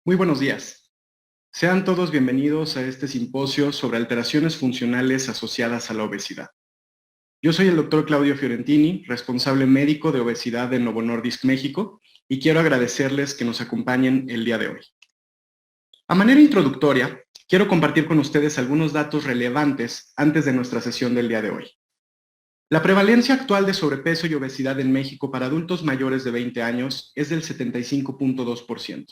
Muy buenos días. Sean todos bienvenidos a este simposio sobre alteraciones funcionales asociadas a la obesidad. Yo soy el doctor Claudio Fiorentini, responsable médico de obesidad de Novo Nordisk México, y quiero agradecerles que nos acompañen el día de hoy. A manera introductoria, quiero compartir con ustedes algunos datos relevantes antes de nuestra sesión del día de hoy. La prevalencia actual de sobrepeso y obesidad en México para adultos mayores de 20 años es del 75.2%.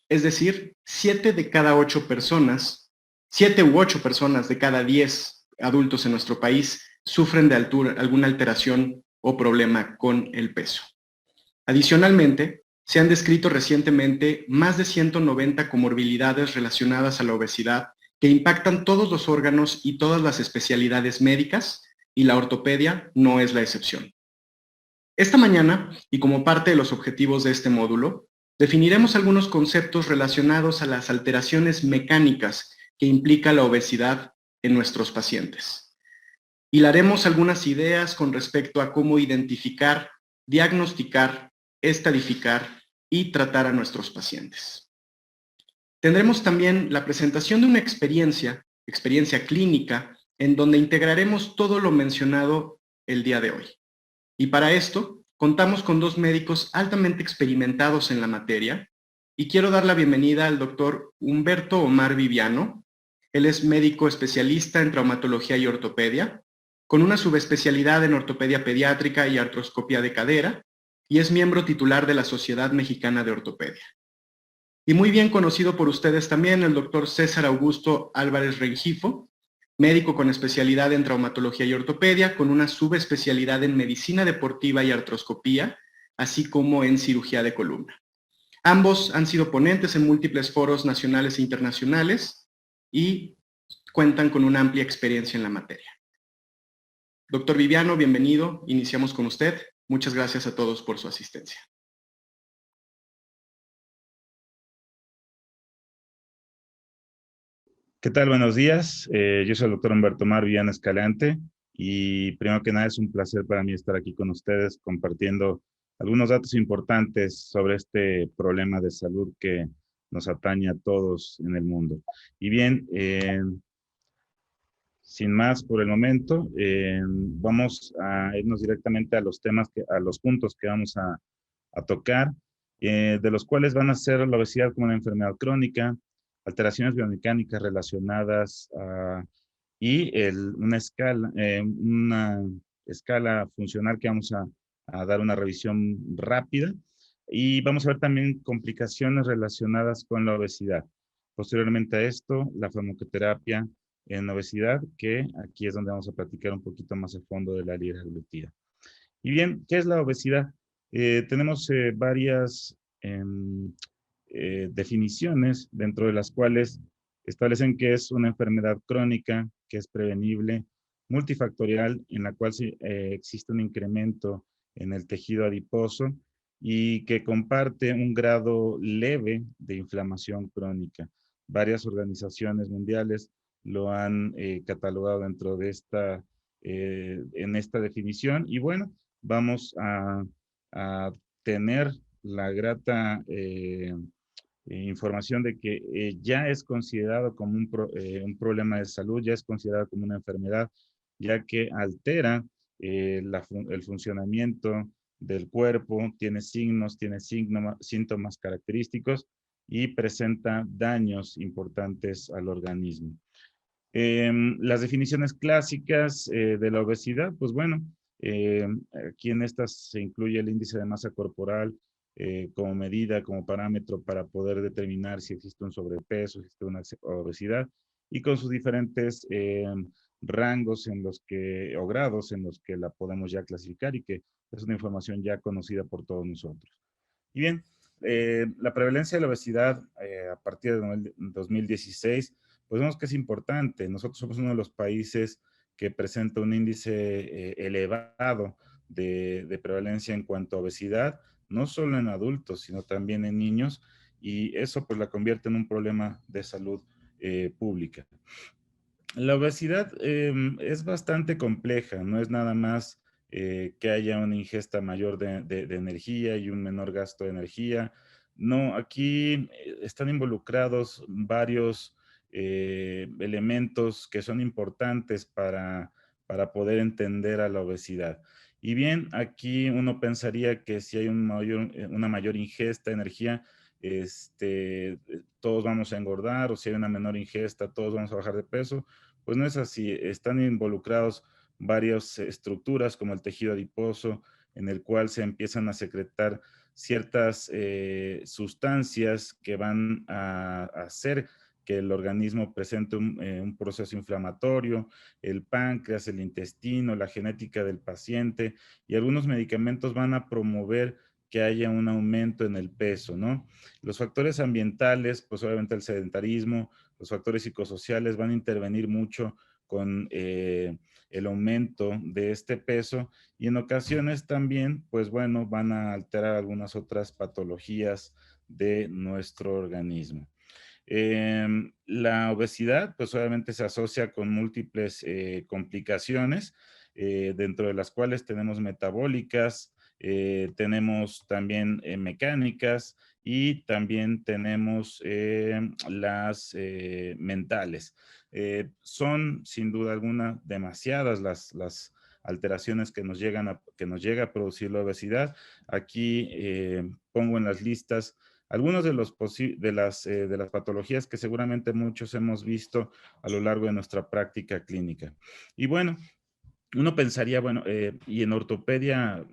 Es decir, 7 u 8 personas de cada 10 adultos en nuestro país sufren de alguna alteración o problema con el peso. Adicionalmente, se han descrito recientemente más de 190 comorbilidades relacionadas a la obesidad que impactan todos los órganos y todas las especialidades médicas, y la ortopedia no es la excepción. Esta mañana, y como parte de los objetivos de este módulo, definiremos algunos conceptos relacionados a las alteraciones mecánicas que implica la obesidad en nuestros pacientes. Hilaremos algunas ideas con respecto a cómo identificar, diagnosticar, estadificar y tratar a nuestros pacientes. Tendremos también la presentación de una experiencia clínica, en donde integraremos todo lo mencionado el día de hoy. Y para esto, contamos con dos médicos altamente experimentados en la materia, y quiero dar la bienvenida al doctor Humberto Omar Viviano. Él es médico especialista en traumatología y ortopedia, con una subespecialidad en ortopedia pediátrica y artroscopía de cadera, y es miembro titular de la Sociedad Mexicana de Ortopedia. Y muy bien conocido por ustedes también el doctor César Augusto Álvarez Rengifo, médico con especialidad en traumatología y ortopedia, con una subespecialidad en medicina deportiva y artroscopía, así como en cirugía de columna. Ambos han sido ponentes en múltiples foros nacionales e internacionales y cuentan con una amplia experiencia en la materia. Doctor Viviano, bienvenido. Iniciamos con usted. Muchas gracias a todos por su asistencia. ¿Qué tal? Buenos días. Yo soy el doctor Humberto Omar Viviano Escalante y primero que nada es un placer para mí estar aquí con ustedes compartiendo algunos datos importantes sobre este problema de salud que nos atañe a todos en el mundo. Y bien, sin más por el momento, vamos a irnos directamente a los temas, a los puntos que vamos a tocar, de los cuales van a ser la obesidad como una enfermedad crónica, alteraciones biomecánicas relacionadas una escala funcional que vamos a dar una revisión rápida. Y vamos a ver también complicaciones relacionadas con la obesidad. Posteriormente a esto, la farmacoterapia en obesidad, que aquí es donde vamos a platicar un poquito más a fondo de la liraglutida. Y bien, ¿qué es la obesidad? Tenemos varias definiciones, dentro de las cuales establecen que es una enfermedad crónica, que es prevenible, multifactorial, en la cual existe un incremento en el tejido adiposo y que comparte un grado leve de inflamación crónica. Varias organizaciones mundiales lo han catalogado dentro de en esta definición. Y bueno, vamos a tener la grata información de que ya es considerado como un problema de salud, ya es considerado como una enfermedad, ya que altera el funcionamiento del cuerpo, tiene signos, tiene síntomas característicos y presenta daños importantes al organismo. Las definiciones clásicas de la obesidad, pues bueno, aquí en estas se incluye el índice de masa corporal como medida, como parámetro para poder determinar si existe un sobrepeso, si existe una obesidad, y con sus diferentes rangos o grados en los que la podemos ya clasificar y que es una información ya conocida por todos nosotros. Y bien, la prevalencia de la obesidad a partir de 2016, pues vemos que es importante. Nosotros somos uno de los países que presenta un índice elevado de prevalencia en cuanto a obesidad, no solo en adultos, sino también en niños, y eso pues la convierte en un problema de salud pública. La obesidad es bastante compleja, no es nada más que haya una ingesta mayor de energía y un menor gasto de energía. No, aquí están involucrados varios elementos que son importantes para poder entender a la obesidad. Y bien, aquí uno pensaría que si hay una mayor ingesta de energía, todos vamos a engordar, o si hay una menor ingesta, todos vamos a bajar de peso. Pues no es así. Están involucrados varias estructuras como el tejido adiposo, en el cual se empiezan a secretar ciertas sustancias que van a hacer que el organismo presente un proceso inflamatorio, el páncreas, el intestino, la genética del paciente, y algunos medicamentos van a promover que haya un aumento en el peso, ¿no? Los factores ambientales, pues obviamente el sedentarismo, los factores psicosociales van a intervenir mucho con el aumento de este peso, y en ocasiones también, pues bueno, van a alterar algunas otras patologías de nuestro organismo. La obesidad, pues obviamente se asocia con múltiples complicaciones, dentro de las cuales tenemos metabólicas, tenemos también mecánicas, y también tenemos las mentales. Son sin duda alguna demasiadas las alteraciones que que nos llega a producir la obesidad. Aquí pongo en las listas algunos de las patologías que seguramente muchos hemos visto a lo largo de nuestra práctica clínica. Y bueno, uno pensaría, bueno, y en ortopedia,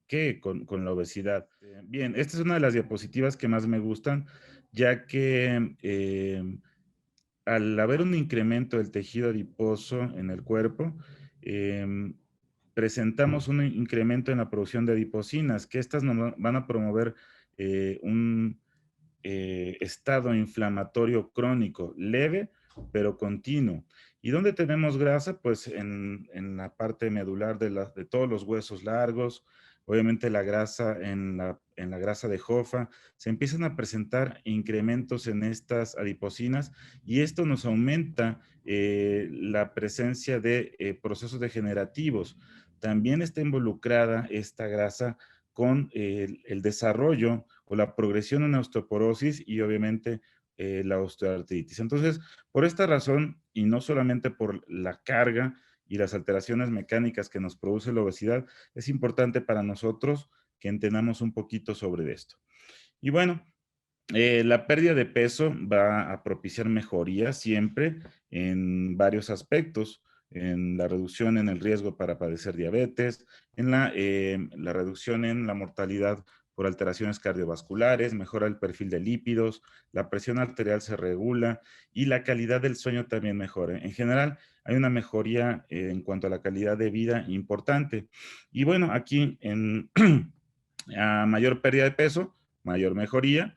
¿qué con la obesidad? Bien, esta es una de las diapositivas que más me gustan, ya que al haber un incremento del tejido adiposo en el cuerpo, em, presentamos un incremento en la producción de adiposinas, que estas nos van a promover un estado inflamatorio crónico, leve, pero continuo. ¿Y dónde tenemos grasa? Pues en la parte medular de todos los huesos largos, obviamente la grasa en la grasa de Hoffa, se empiezan a presentar incrementos en estas adiposinas, y esto nos aumenta la presencia de procesos degenerativos. También está involucrada esta grasa con el desarrollo o la progresión en osteoporosis, y obviamente la osteoartritis. Entonces, por esta razón, y no solamente por la carga y las alteraciones mecánicas que nos produce la obesidad, es importante para nosotros que entendamos un poquito sobre esto. Y bueno, la pérdida de peso va a propiciar mejorías siempre en varios aspectos, en la reducción en el riesgo para padecer diabetes, en la reducción en la mortalidad por alteraciones cardiovasculares, mejora el perfil de lípidos, la presión arterial se regula, y la calidad del sueño también mejora. En general, hay una mejoría en cuanto a la calidad de vida importante. Y bueno, aquí a mayor pérdida de peso, mayor mejoría.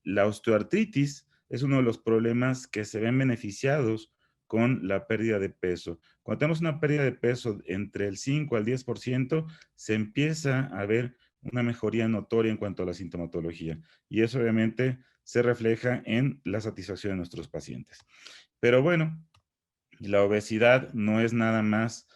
La osteoartritis es uno de los problemas que se ven beneficiados con la pérdida de peso. Cuando tenemos una pérdida de peso entre el 5 al 10%, se empieza a ver una mejoría notoria en cuanto a la sintomatología, y eso obviamente se refleja en la satisfacción de nuestros pacientes. Pero bueno, la obesidad no es nada más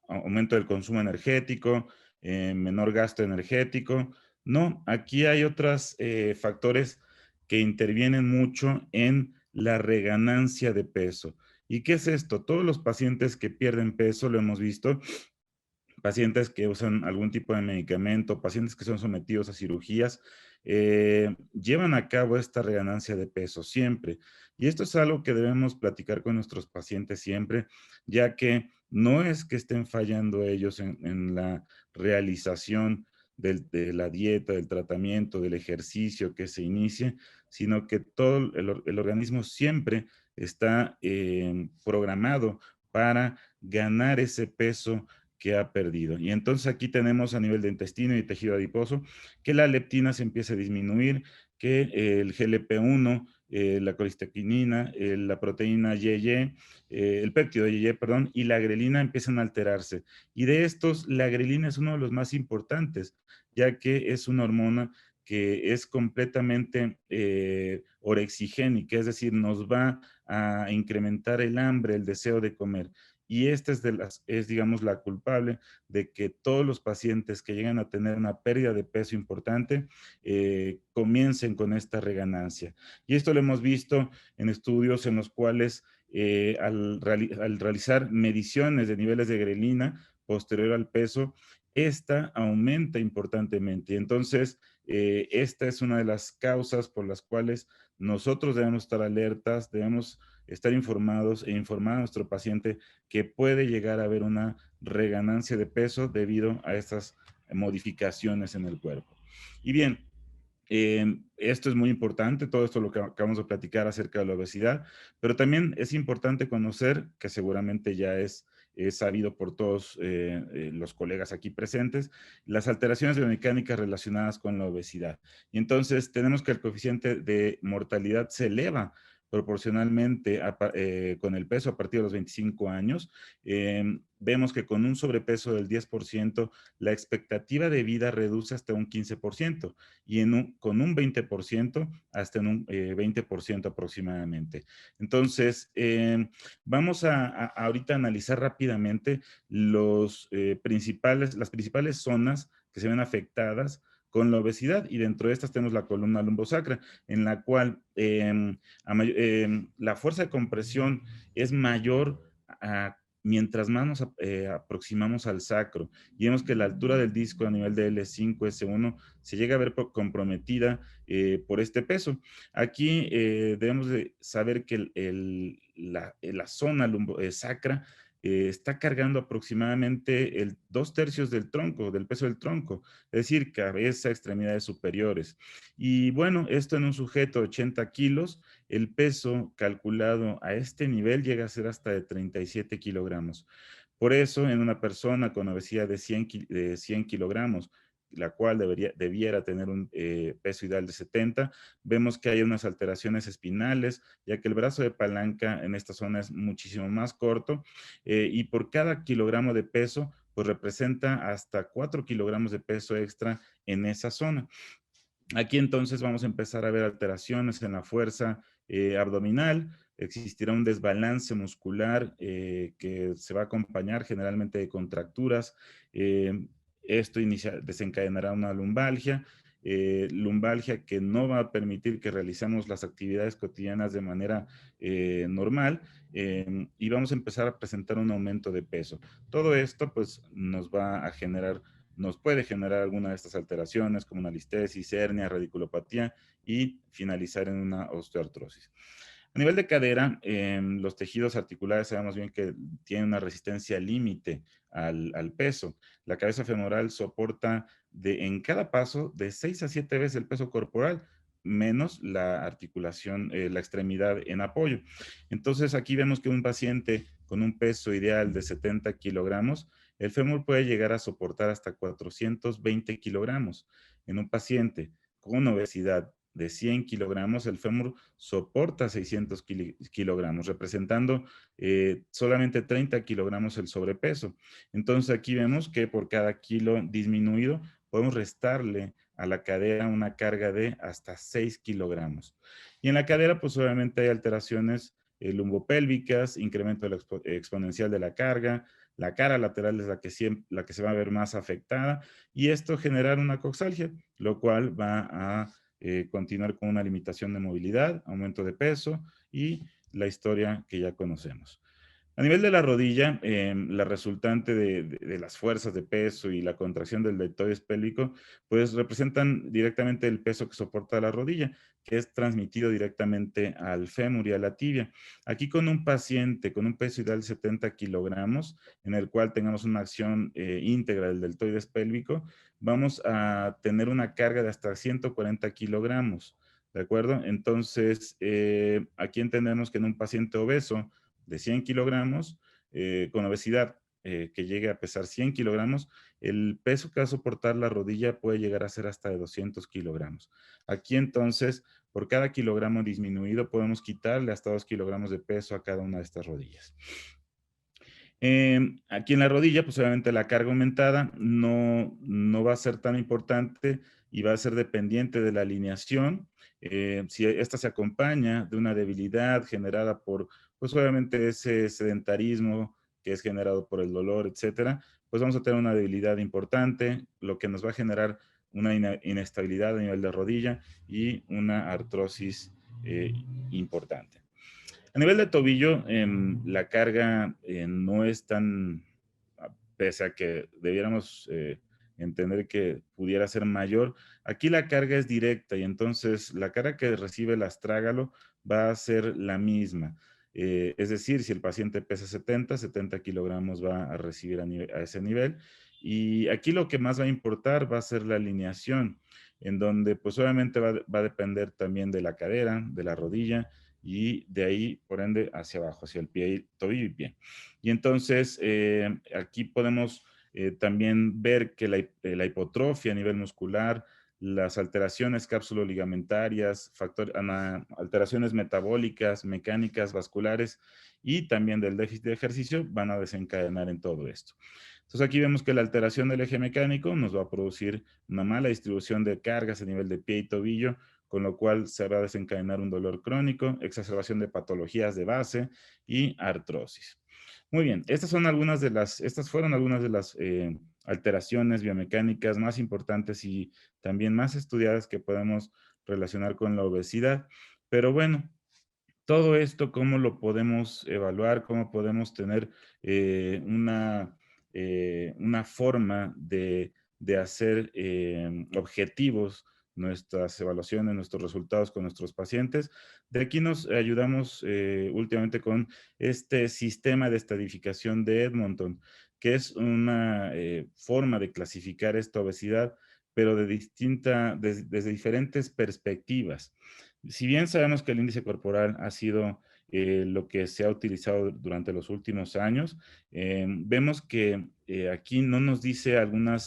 aumento del consumo energético, menor gasto energético. No, aquí hay otros factores que intervienen mucho en la reganancia de peso. ¿Y qué es esto? Todos los pacientes que pierden peso, lo hemos visto, pacientes que usan algún tipo de medicamento, pacientes que son sometidos a cirugías, llevan a cabo esta reganancia de peso siempre. Y esto es algo que debemos platicar con nuestros pacientes siempre, ya que no es que estén fallando ellos en la realización de la dieta, del tratamiento, del ejercicio que se inicie, sino que todo el organismo siempre está programado para ganar ese peso que ha perdido. Y entonces aquí tenemos a nivel de intestino y tejido adiposo que la leptina se empieza a disminuir, que el GLP-1, la colestequinina, la proteína YY, el péptido YY, perdón, y la grelina empiezan a alterarse. Y de estos, la grelina es uno de los más importantes, ya que es una hormona que es completamente orexigénica, es decir, nos va a incrementar el hambre, el deseo de comer. y esta es, digamos, la culpable de que todos los pacientes que llegan a tener una pérdida de peso importante comiencen con esta reganancia. Y esto lo hemos visto en estudios en los cuales al realizar mediciones de niveles de grelina posterior al peso, esta aumenta importantemente. Entonces, esta es una de las causas por las cuales nosotros debemos estar alertas, debemos estar informados e informar a nuestro paciente que puede llegar a haber una reganancia de peso debido a estas modificaciones en el cuerpo. Y bien, esto es muy importante, todo esto lo que acabamos de platicar acerca de la obesidad, pero también es importante conocer, que seguramente ya es sabido por todos los colegas aquí presentes, las alteraciones biomecánicas relacionadas con la obesidad. Y entonces tenemos que el coeficiente de mortalidad se eleva proporcionalmente con el peso a partir de los 25 años. Vemos que con un sobrepeso del 10%, la expectativa de vida reduce hasta un 15% y con un 20% hasta en un 20% aproximadamente. Entonces, vamos a ahorita analizar rápidamente las principales zonas que se ven afectadas con la obesidad, y dentro de estas tenemos la columna lumbosacra, en la cual la fuerza de compresión es mayor mientras más nos aproximamos al sacro, y vemos que la altura del disco a nivel de L5, S1 se llega a ver comprometida por este peso. Aquí debemos de saber que la zona sacra está cargando aproximadamente el 2/3 del tronco, del peso del tronco, es decir, cabeza, extremidades superiores. Y bueno, esto en un sujeto de 80 kilos, el peso calculado a este nivel llega a ser hasta de 37 kilogramos. Por eso, en una persona con obesidad de 100 kilogramos, la cual debiera tener un peso ideal de 70, vemos que hay unas alteraciones espinales, ya que el brazo de palanca en esta zona es muchísimo más corto, y por cada kilogramo de peso, pues representa hasta 4 kilogramos de peso extra en esa zona. Aquí entonces vamos a empezar a ver alteraciones en la fuerza abdominal, existirá un desbalance muscular que se va a acompañar generalmente de contracturas. Esto desencadenará una lumbalgia que no va a permitir que realicemos las actividades cotidianas de manera normal, y vamos a empezar a presentar un aumento de peso. Todo esto pues nos puede generar alguna de estas alteraciones como una listesis, hernia, radiculopatía y finalizar en una osteoartrosis. A nivel de cadera, los tejidos articulares sabemos bien que tienen una resistencia límite al peso. La cabeza femoral soporta en cada paso de 6 a 7 veces el peso corporal, menos la articulación, la extremidad en apoyo. Entonces aquí vemos que un paciente con un peso ideal de 70 kilogramos, el fémur puede llegar a soportar hasta 420 kilogramos. En un paciente con obesidad de 100 kilogramos, el fémur soporta 600 kilogramos, representando solamente 30 kilogramos el sobrepeso. Entonces aquí vemos que por cada kilo disminuido podemos restarle a la cadera una carga de hasta 6 kilogramos. Y en la cadera pues obviamente hay alteraciones lumbopélvicas, incremento exponencial de la carga, la cara lateral es la que se va a ver más afectada, y esto generar una coxalgia, lo cual va a continuar con una limitación de movilidad, aumento de peso y la historia que ya conocemos. A nivel de la rodilla, la resultante de las fuerzas de peso y la contracción del deltoides pélvico, pues representan directamente el peso que soporta la rodilla, que es transmitido directamente al fémur y a la tibia. Aquí con un paciente con un peso ideal de 70 kilogramos, en el cual tengamos una acción íntegra del deltoides pélvico, vamos a tener una carga de hasta 140 kilogramos, ¿de acuerdo? Entonces, aquí entendemos que en un paciente obeso, de 100 kilogramos, con obesidad que llegue a pesar 100 kilogramos, el peso que va a soportar la rodilla puede llegar a ser hasta de 200 kilogramos. Aquí entonces, por cada kilogramo disminuido, podemos quitarle hasta 2 kilogramos de peso a cada una de estas rodillas. Aquí en la rodilla, pues obviamente la carga aumentada no va a ser tan importante y va a ser dependiente de la alineación. Si esta se acompaña de una debilidad generada por, pues obviamente ese sedentarismo que es generado por el dolor, etcétera, pues vamos a tener una debilidad importante, lo que nos va a generar una inestabilidad a nivel de rodilla y una artrosis importante. A nivel de tobillo, la carga no es tan, pese a que debiéramos entender que pudiera ser mayor, aquí la carga es directa y entonces la carga que recibe el astrágalo va a ser la misma. Es decir, si el paciente pesa 70 kilogramos va a recibir a ese nivel. Y aquí lo que más va a importar va a ser la alineación, en donde pues obviamente va a depender también de la cadera, de la rodilla, y de ahí, por ende, hacia abajo, hacia el pie, tobillo y pie. Y entonces, aquí podemos también ver que la hipotrofia a nivel muscular, las alteraciones cápsulo-ligamentarias, alteraciones metabólicas, mecánicas, vasculares y también del déficit de ejercicio van a desencadenar en todo esto. Entonces aquí vemos que la alteración del eje mecánico nos va a producir una mala distribución de cargas a nivel de pie y tobillo, con lo cual se va a desencadenar un dolor crónico, exacerbación de patologías de base y artrosis. Muy bien, estas fueron algunas de las alteraciones biomecánicas más importantes y también más estudiadas que podemos relacionar con la obesidad. Pero bueno, todo esto, ¿cómo lo podemos evaluar? ¿Cómo podemos tener una forma de hacer objetivos nuestras evaluaciones, nuestros resultados con nuestros pacientes? De aquí nos ayudamos últimamente con este sistema de estadificación de Edmonton, que es una forma de clasificar esta obesidad, pero desde diferentes perspectivas. Si bien sabemos que el índice corporal ha sido lo que se ha utilizado durante los últimos años, vemos que aquí no nos dice alguna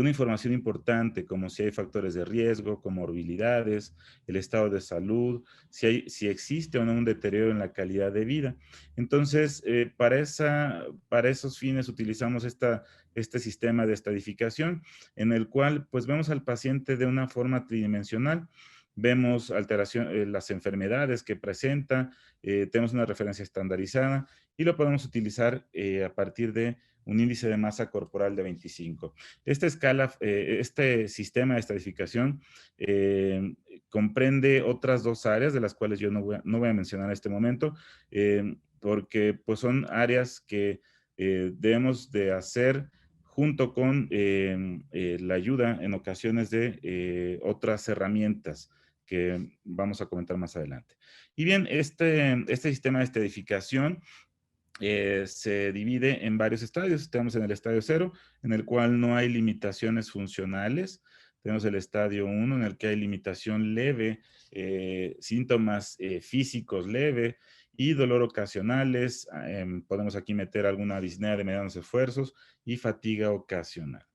información importante, como si hay factores de riesgo, comorbilidades, el estado de salud, si existe o no un deterioro en la calidad de vida. Entonces, para esos fines utilizamos este sistema de estadificación en el cual pues vemos al paciente de una forma tridimensional. Vemos las enfermedades que presenta, tenemos una referencia estandarizada y lo podemos utilizar a partir de un índice de masa corporal de 25. Este sistema de estadificación comprende otras dos áreas de las cuales yo no voy a mencionar en este momento, porque pues son áreas que debemos de hacer junto con la ayuda en ocasiones de otras herramientas que vamos a comentar más adelante. Y bien, este sistema de estadificación se divide en varios estadios. Estamos en el estadio 0, en el cual no hay limitaciones funcionales. Tenemos el estadio 1, en el que hay limitación leve, síntomas físicos leve y dolor ocasionales. Podemos aquí meter alguna disnea de medianos esfuerzos y fatiga ocasional.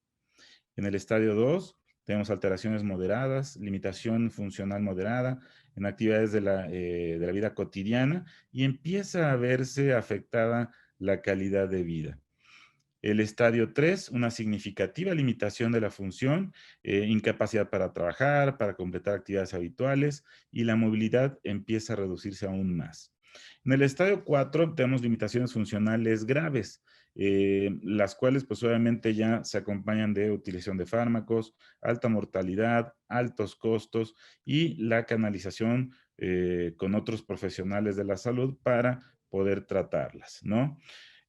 En el estadio 2 tenemos alteraciones moderadas, limitación funcional moderada en actividades de la vida cotidiana y empieza a verse afectada la calidad de vida. El estadio 3, una significativa limitación de la función, incapacidad para trabajar, para completar actividades habituales y la movilidad empieza a reducirse aún más. En el estadio 4 tenemos limitaciones funcionales graves, las cuales pues obviamente ya se acompañan de utilización de fármacos, alta mortalidad, altos costos y la canalización con otros profesionales de la salud para poder tratarlas, ¿no?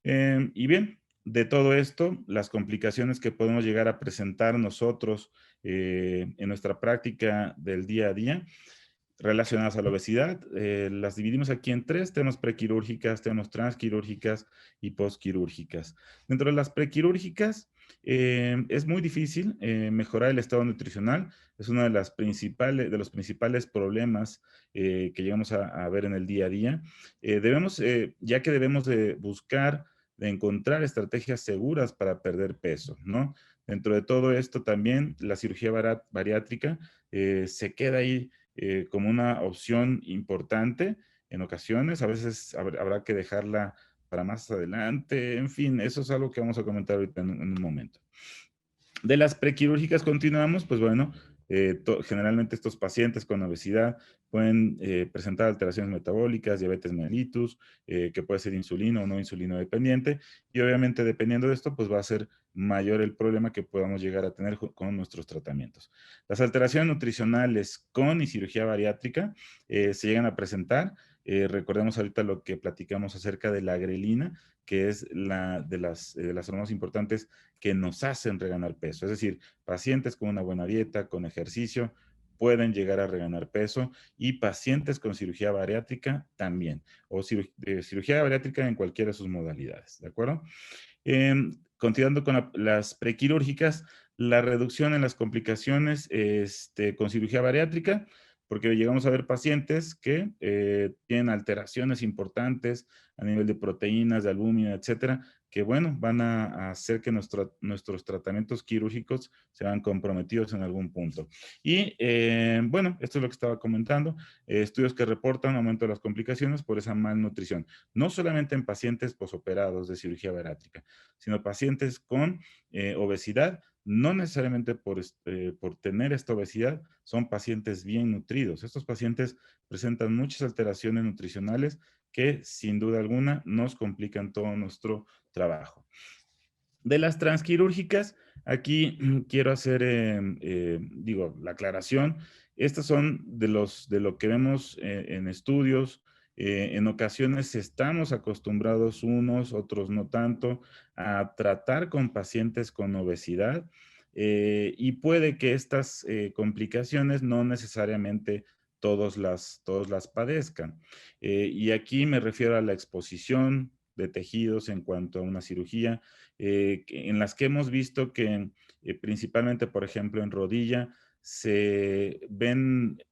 Y bien, de todo esto, las complicaciones que podemos llegar a presentar nosotros en nuestra práctica del día a día relacionadas a la obesidad, las dividimos aquí en tres. Tenemos prequirúrgicas, tenemos transquirúrgicas y postquirúrgicas. Dentro de las prequirúrgicas, es muy difícil mejorar el estado nutricional. Es uno de los principales problemas que llegamos a ver en el día a día. Ya que debemos de buscar, de encontrar estrategias seguras para perder peso, ¿no? Dentro de todo esto también la cirugía bariátrica se queda ahí como una opción importante en ocasiones. A veces habrá que dejarla para más adelante. En fin, eso es algo que vamos a comentar ahorita en un momento. De las prequirúrgicas continuamos, pues bueno, generalmente estos pacientes con obesidad pueden presentar alteraciones metabólicas, diabetes mellitus, que puede ser insulino o no insulino dependiente, y obviamente dependiendo de esto, pues va a ser mayor el problema que podamos llegar a tener con nuestros tratamientos. Las alteraciones nutricionales con y cirugía bariátrica se llegan a presentar. Recordemos ahorita lo que platicamos acerca de la grelina, que es de las hormonas importantes que nos hacen reganar peso. Es decir, pacientes con una buena dieta, con ejercicio, pueden llegar a reganar peso, y pacientes con cirugía bariátrica también, o cirugía bariátrica en cualquiera de sus modalidades, ¿de acuerdo? Continuando con las prequirúrgicas, la reducción en las complicaciones con cirugía bariátrica, porque llegamos a ver pacientes que tienen alteraciones importantes a nivel de proteínas, de albúmina, etcétera, que bueno, van a hacer que nuestros tratamientos quirúrgicos se vean comprometidos en algún punto. Y bueno, esto es lo que estaba comentando, estudios que reportan aumento de las complicaciones por esa malnutrición, no solamente en pacientes posoperados de cirugía bariátrica, sino pacientes con obesidad, no necesariamente por tener esta obesidad, son pacientes bien nutridos. Estos pacientes presentan muchas alteraciones nutricionales que sin duda alguna nos complican todo nuestro trabajo. De las transquirúrgicas, aquí quiero hacer, la aclaración. Estas son de lo que vemos en estudios. En ocasiones estamos acostumbrados unos, otros no tanto, a tratar con pacientes con obesidad, y puede que estas complicaciones no necesariamente todos las padezcan. Y aquí me refiero a la exposición de tejidos en cuanto a una cirugía, en las que hemos visto que principalmente, por ejemplo, en rodilla,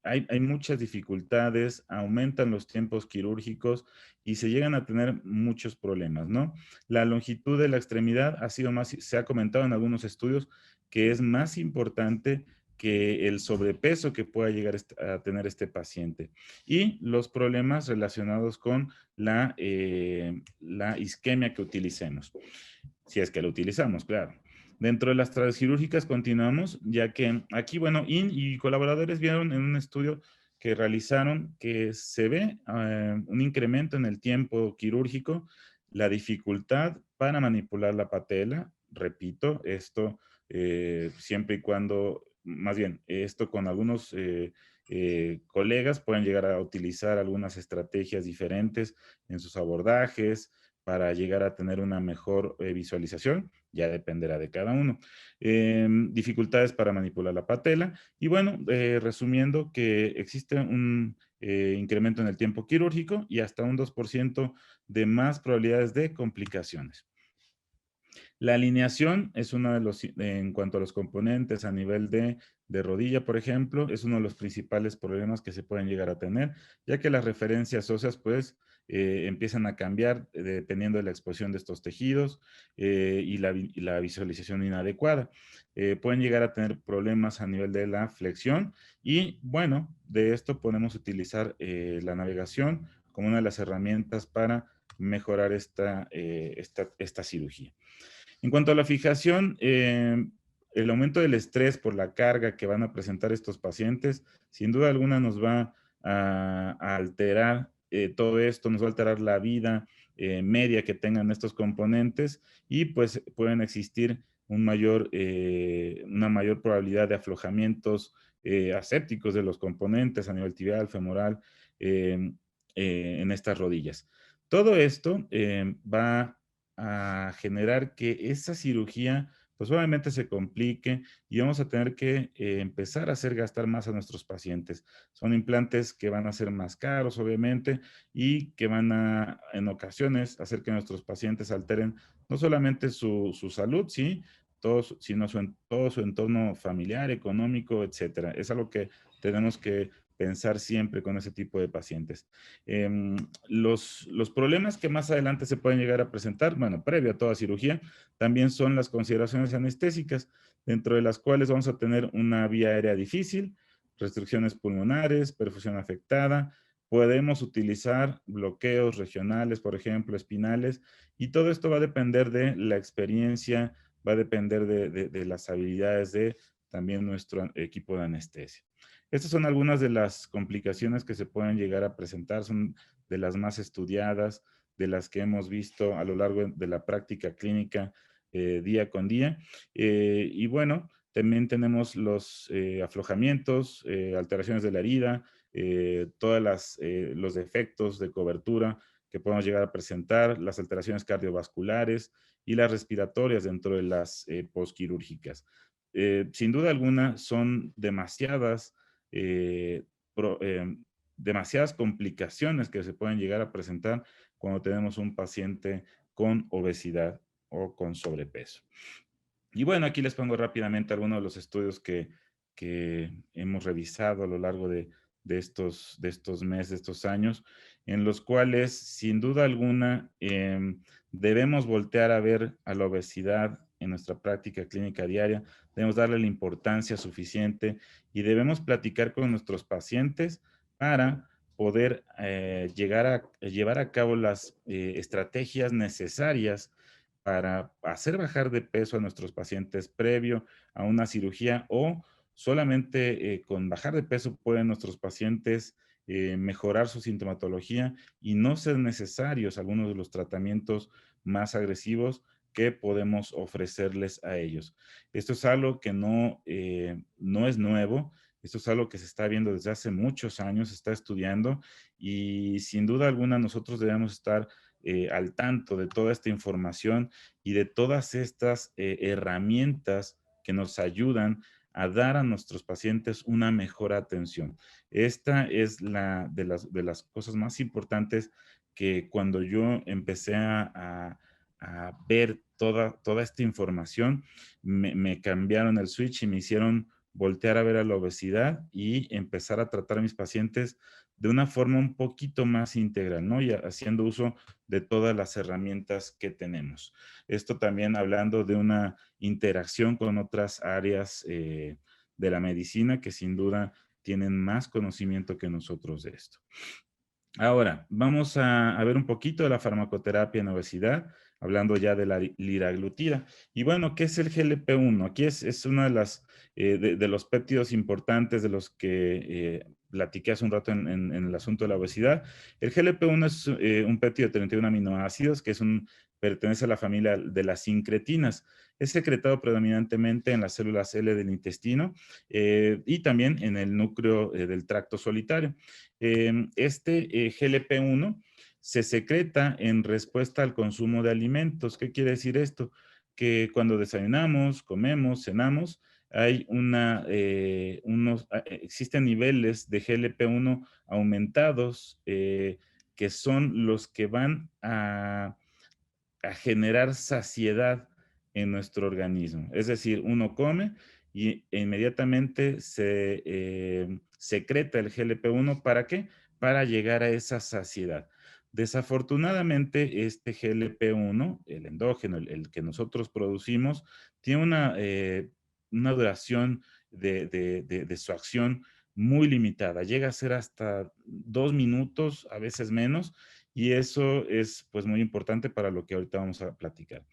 hay muchas dificultades, aumentan los tiempos quirúrgicos y se llegan a tener muchos problemas, ¿no? La longitud de la extremidad se ha comentado en algunos estudios que es más importante que el sobrepeso que pueda llegar a tener este paciente, y los problemas relacionados con la isquemia que utilicemos, si es que lo utilizamos, claro. Dentro de las transquirúrgicas continuamos, ya que aquí, bueno, y colaboradores vieron en un estudio que realizaron que se ve un incremento en el tiempo quirúrgico, la dificultad para manipular la patela, repito, esto siempre y cuando, más bien, esto con algunos colegas pueden llegar a utilizar algunas estrategias diferentes en sus abordajes para llegar a tener una mejor visualización, ya dependerá de cada uno. Dificultades para manipular la patela, y bueno, resumiendo que existe un incremento en el tiempo quirúrgico y hasta un 2% de más probabilidades de complicaciones. La alineación es uno de los, en cuanto a los componentes a nivel de rodilla, por ejemplo, es uno de los principales problemas que se pueden llegar a tener, ya que las referencias óseas, pues, empiezan a cambiar dependiendo de la exposición de estos tejidos y la visualización inadecuada. Pueden llegar a tener problemas a nivel de la flexión, y bueno, de esto podemos utilizar la navegación como una de las herramientas para mejorar esta cirugía. En cuanto a la fijación, el aumento del estrés por la carga que van a presentar estos pacientes, sin duda alguna nos va a alterar todo esto, nos va a alterar la vida media que tengan estos componentes, y pues pueden existir una mayor probabilidad de aflojamientos asépticos de los componentes a nivel tibial, femoral, en estas rodillas. Todo esto va a generar que esa cirugía pues obviamente se complique, y vamos a tener que empezar a hacer gastar más a nuestros pacientes. Son implantes que van a ser más caros, obviamente, y que van a, en ocasiones, hacer que nuestros pacientes alteren no solamente su salud, ¿sí? Sino todo su entorno familiar, económico, etcétera. Es algo que tenemos que pensar siempre con ese tipo de pacientes. Los problemas que más adelante se pueden llegar a presentar, bueno, previo a toda cirugía, también son las consideraciones anestésicas, dentro de las cuales vamos a tener una vía aérea difícil, restricciones pulmonares, perfusión afectada, podemos utilizar bloqueos regionales, por ejemplo, espinales, y todo esto va a depender de la experiencia, va a depender de las habilidades de también nuestro equipo de anestesia. Estas son algunas de las complicaciones que se pueden llegar a presentar, son de las más estudiadas, de las que hemos visto a lo largo de la práctica clínica día con día. Y bueno, también tenemos los aflojamientos, alteraciones de la herida, los defectos de cobertura que podemos llegar a presentar, las alteraciones cardiovasculares y las respiratorias dentro de las posquirúrgicas. Sin duda alguna son eh, pro- eh, demasiadas complicaciones que se pueden llegar a presentar cuando tenemos un paciente con obesidad o con sobrepeso. Y bueno, aquí les pongo rápidamente algunos de los estudios que hemos revisado a lo largo de estos meses, de estos años, en los cuales, sin duda alguna, debemos voltear a ver a la obesidad en nuestra práctica clínica diaria, debemos darle la importancia suficiente y debemos platicar con nuestros pacientes para poder llegar a llevar a cabo las estrategias necesarias para hacer bajar de peso a nuestros pacientes previo a una cirugía o solamente con bajar de peso pueden nuestros pacientes mejorar su sintomatología y no ser necesarios algunos de los tratamientos más agresivos que podemos ofrecerles a ellos. Esto es algo que no es nuevo, esto es algo que se está viendo desde hace muchos años, se está estudiando y sin duda alguna nosotros debemos estar al tanto de toda esta información y de todas estas herramientas que nos ayudan a dar a nuestros pacientes una mejor atención. Esta es de las cosas más importantes que cuando yo empecé a ver toda esta información, me cambiaron el switch y me hicieron voltear a ver a la obesidad y empezar a tratar a mis pacientes de una forma un poquito más integral, ¿no? Y haciendo uso de todas las herramientas que tenemos. Esto también hablando de una interacción con otras áreas de la medicina que sin duda tienen más conocimiento que nosotros de esto. Ahora, vamos a ver un poquito de la farmacoterapia en obesidad, hablando ya de la liraglutida. Y bueno, ¿qué es el GLP-1? Aquí es una de de los péptidos importantes de los que platiqué hace un rato en el asunto de la obesidad. El GLP-1 es un péptido de 31 aminoácidos pertenece a la familia de las sincretinas. Es secretado predominantemente en las células L del intestino y también en el núcleo del tracto solitario. Este GLP-1 se secreta en respuesta al consumo de alimentos. ¿Qué quiere decir esto? Que cuando desayunamos, comemos, cenamos, existen niveles de GLP-1 aumentados que son los que van a generar saciedad en nuestro organismo. Es decir, uno come e inmediatamente se secreta el GLP-1. ¿Para qué? Para llegar a esa saciedad. Desafortunadamente, este GLP-1, el endógeno, el que nosotros producimos, tiene una duración de su acción muy limitada. Llega a ser hasta 2 minutos, a veces menos, y eso es pues muy importante para lo que ahorita vamos a platicar.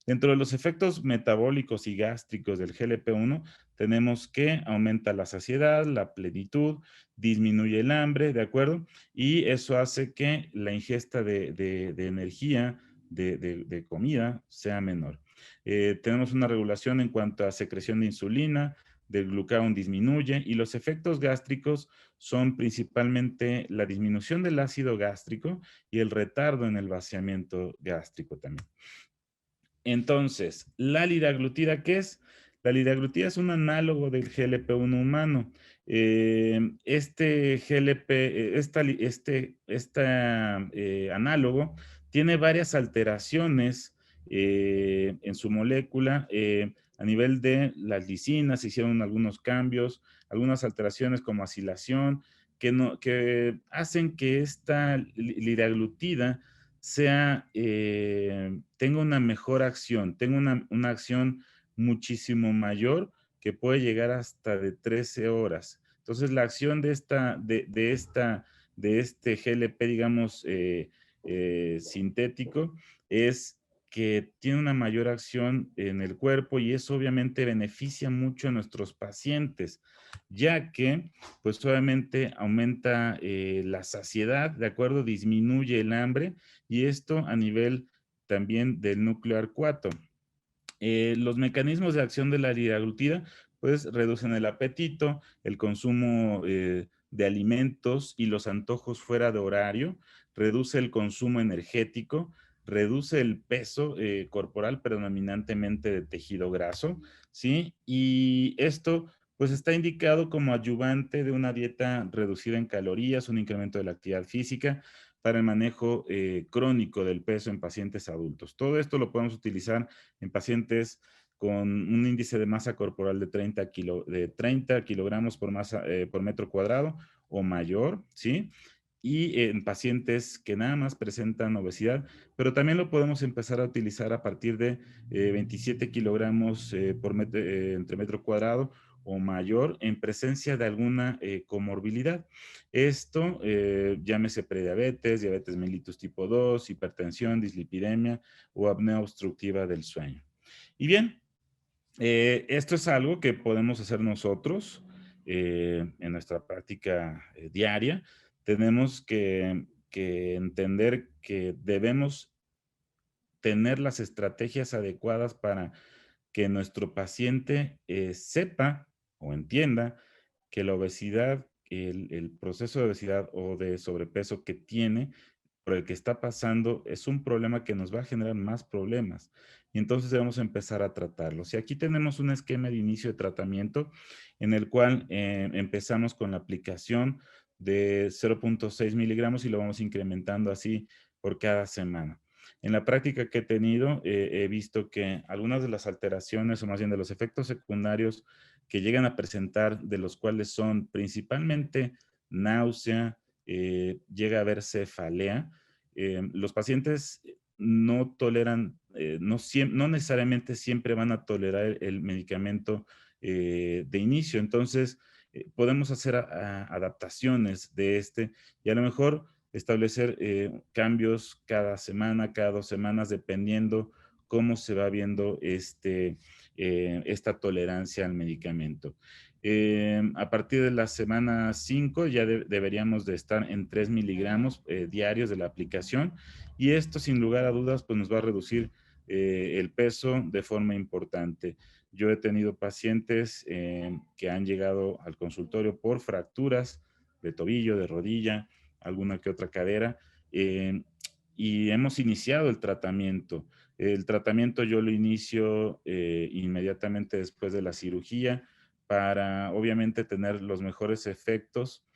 Dentro de los efectos metabólicos y gástricos del GLP-1 tenemos que aumenta la saciedad, la plenitud, disminuye el hambre, ¿de acuerdo? Y eso hace que la ingesta de energía, de comida, sea menor. Tenemos una regulación en cuanto a secreción de insulina, del glucagón disminuye y los efectos gástricos son principalmente la disminución del ácido gástrico y el retardo en el vaciamiento gástrico también. Entonces, la liraglutida, ¿qué es? La liraglutida es un análogo del GLP-1 humano. Este GLP, análogo tiene varias alteraciones en su molécula. A nivel de las lisinas se hicieron algunos cambios, algunas alteraciones como acilación, que hacen que esta liraglutida tenga una mejor acción, tenga una acción muchísimo mayor que puede llegar hasta de 13 horas. Entonces, la acción de este GLP, digamos, sintético, es que tiene una mayor acción en el cuerpo y eso obviamente beneficia mucho a nuestros pacientes, ya que pues obviamente aumenta la saciedad, ¿de acuerdo? Disminuye el hambre y esto a nivel también del núcleo arcuato. Los mecanismos de acción de la liraglutida pues reducen el apetito, el consumo de alimentos y los antojos fuera de horario, reduce el consumo energético, reduce el peso corporal predominantemente de tejido graso, ¿sí? Y esto pues está indicado como ayudante de una dieta reducida en calorías, un incremento de la actividad física para el manejo crónico del peso en pacientes adultos. Todo esto lo podemos utilizar en pacientes con un índice de masa corporal de 30 kilogramos por metro cuadrado o mayor, ¿sí? Y en pacientes que nada más presentan obesidad, pero también lo podemos empezar a utilizar a partir de 27 kilogramos entre metro cuadrado o mayor en presencia de alguna comorbilidad. Esto, llámese prediabetes, diabetes mellitus tipo 2, hipertensión, dislipidemia o apnea obstructiva del sueño. Y bien, esto es algo que podemos hacer nosotros en nuestra práctica diaria. Tenemos que entender que debemos tener las estrategias adecuadas para que nuestro paciente sepa o entienda que la obesidad, el proceso de obesidad o de sobrepeso que tiene, por el que está pasando, es un problema que nos va a generar más problemas. Y entonces debemos empezar a tratarlos. Y aquí tenemos un esquema de inicio de tratamiento en el cual empezamos con la aplicación de 0.6 miligramos y lo vamos incrementando así por cada semana. En la práctica que he tenido, he visto que algunas de las alteraciones, o más bien de los efectos secundarios que llegan a presentar, de los cuales son principalmente náusea, llega a haber cefalea, los pacientes no toleran, no necesariamente siempre van a tolerar el medicamento de inicio. Entonces, podemos hacer adaptaciones de este y a lo mejor establecer cambios cada semana, cada 2 semanas, dependiendo cómo se va viendo esta tolerancia al medicamento. A partir de la semana 5 ya deberíamos de estar en 3 miligramos diarios de la aplicación y esto sin lugar a dudas pues nos va a reducir el peso de forma importante. Yo he tenido pacientes que han llegado al consultorio por fracturas de tobillo, de rodilla, alguna que otra cadera, y hemos iniciado el tratamiento. El tratamiento yo lo inicio inmediatamente después de la cirugía para obviamente tener los mejores efectos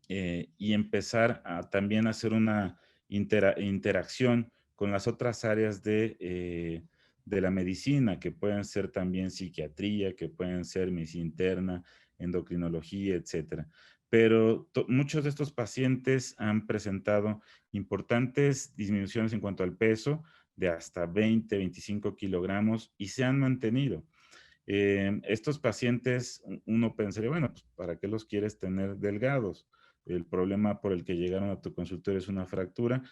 y empezar a también hacer una interacción con las otras áreas de la medicina, que pueden ser también psiquiatría, que pueden ser medicina interna, endocrinología, etcétera. Pero muchos de estos pacientes han presentado importantes disminuciones en cuanto al peso, de hasta 20, 25 kilogramos, y se han mantenido. Estos pacientes, uno pensaría, bueno, pues, ¿para qué los quieres tener delgados? El problema por el que llegaron a tu consultorio es una fractura.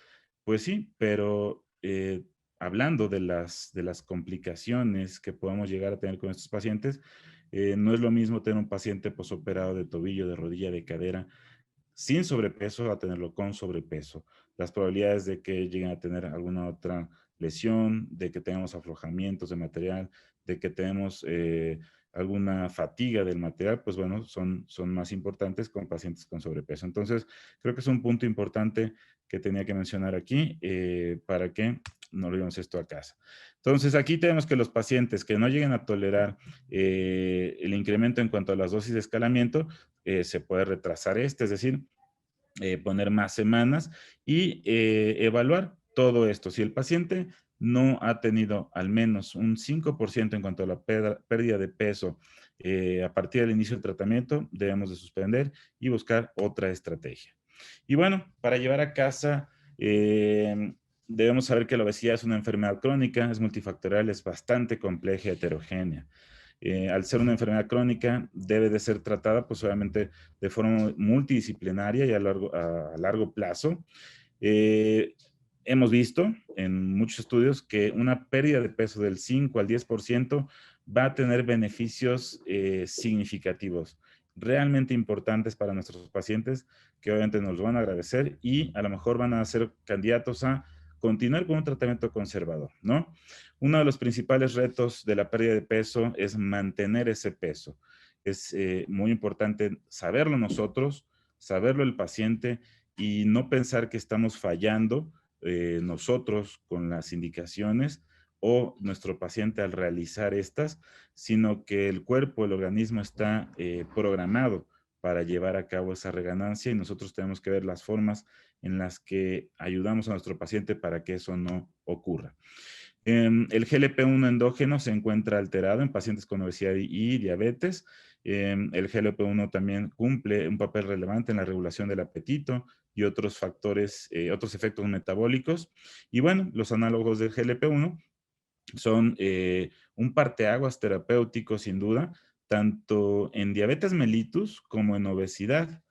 Pues sí, pero hablando de las complicaciones que podamos llegar a tener con estos pacientes, no es lo mismo tener un paciente posoperado de tobillo, de rodilla, de cadera, sin sobrepeso a tenerlo con sobrepeso. Las probabilidades de que lleguen a tener alguna otra lesión, de que tengamos aflojamientos de material, de que tenemos alguna fatiga del material, pues bueno, son más importantes con pacientes con sobrepeso. Entonces, creo que es un punto importante que tenía que mencionar aquí para que no llevemos esto a casa. Entonces, aquí tenemos que los pacientes que no lleguen a tolerar el incremento en cuanto a las dosis de escalamiento, se puede retrasar es decir, poner más semanas y evaluar todo esto. Si el paciente no ha tenido al menos un 5% en cuanto a la pérdida de peso a partir del inicio del tratamiento, debemos de suspender y buscar otra estrategia. Y bueno, para llevar a casa, debemos saber que la obesidad es una enfermedad crónica, es multifactorial, es bastante compleja y heterogénea. Al ser una enfermedad crónica, debe de ser tratada, pues obviamente, de forma multidisciplinaria y a largo plazo. hemos visto en muchos estudios que una pérdida de peso del 5 al 10% va a tener beneficios significativos, realmente importantes para nuestros pacientes, que obviamente nos lo van a agradecer y a lo mejor van a ser candidatos a continuar con un tratamiento conservador, ¿no? Uno de los principales retos de la pérdida de peso es mantener ese peso. Es muy importante saberlo nosotros, saberlo el paciente y no pensar que estamos fallando nosotros con las indicaciones o nuestro paciente al realizar estas, sino que el cuerpo, el organismo está programado para llevar a cabo esa reganancia y nosotros tenemos que ver las formas en las que ayudamos a nuestro paciente para que eso no ocurra. El GLP-1 endógeno se encuentra alterado en pacientes con obesidad y diabetes. El GLP-1 también cumple un papel relevante en la regulación del apetito y otros factores, otros efectos metabólicos. Y bueno, los análogos del GLP-1 son un parteaguas terapéutico sin duda, tanto en diabetes mellitus como en obesidad.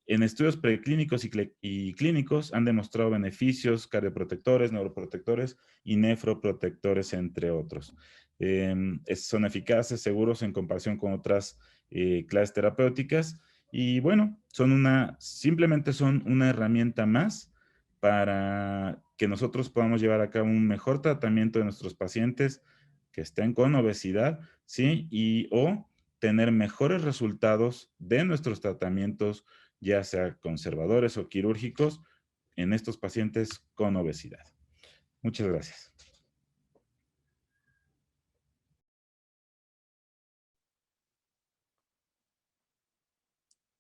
En estudios preclínicos y clínicos han demostrado beneficios cardioprotectores, neuroprotectores y nefroprotectores, entre otros. Son eficaces, seguros en comparación con otras clases terapéuticas y bueno, simplemente son una herramienta más para que nosotros podamos llevar a cabo un mejor tratamiento de nuestros pacientes que estén con obesidad, ¿sí? O tener mejores resultados de nuestros tratamientos, ya sea conservadores o quirúrgicos, en estos pacientes con obesidad. Muchas gracias.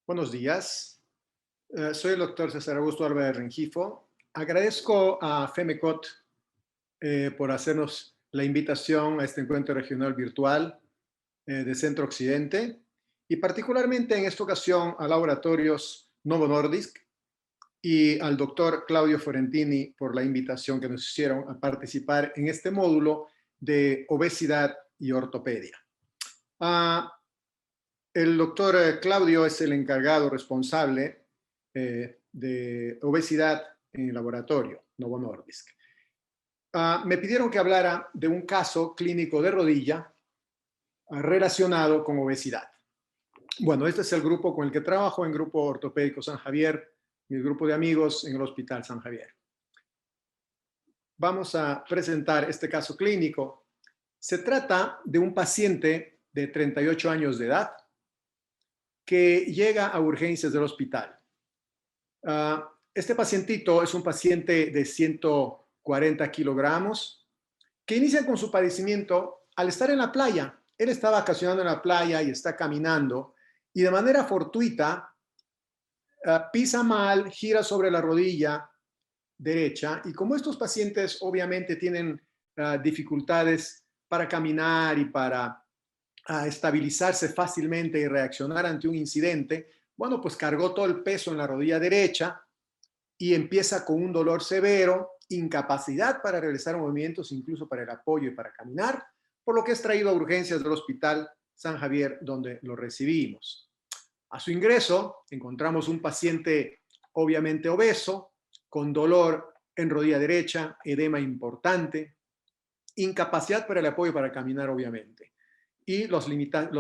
Buenos días. Soy el doctor César Augusto Álvarez Rengifo. Agradezco a FEMECOT por hacernos la invitación a este encuentro regional virtual de Centro Occidente y particularmente en esta ocasión a Laboratorios Novo Nordisk y al doctor Claudio Fiorentini por la invitación que nos hicieron a participar en este módulo de obesidad y ortopedia. El doctor Claudio es el encargado responsable de obesidad en el laboratorio Novo Nordisk. Me pidieron que hablara de un caso clínico de rodilla relacionado con obesidad. Bueno, este es el grupo con el que trabajo, en Grupo Ortopédico San Javier, mi grupo de amigos en el Hospital San Javier. Vamos a presentar este caso clínico. Se trata de un paciente de 38 años de edad que llega a urgencias del hospital. Este pacientito es un paciente de 140 kilogramos que inicia con su padecimiento al estar en la playa. Él está vacacionando en la playa y está caminando y de manera fortuita pisa mal, gira sobre la rodilla derecha y como estos pacientes obviamente tienen dificultades para caminar y para estabilizarse fácilmente y reaccionar ante un incidente, bueno, pues cargó todo el peso en la rodilla derecha y empieza con un dolor severo, incapacidad para realizar movimientos, incluso para el apoyo y para caminar, por lo que es traído a urgencias del Hospital San Javier, donde lo recibimos. A su ingreso encontramos un paciente obviamente obeso, con dolor en rodilla derecha, edema importante, incapacidad para el apoyo para caminar obviamente, y los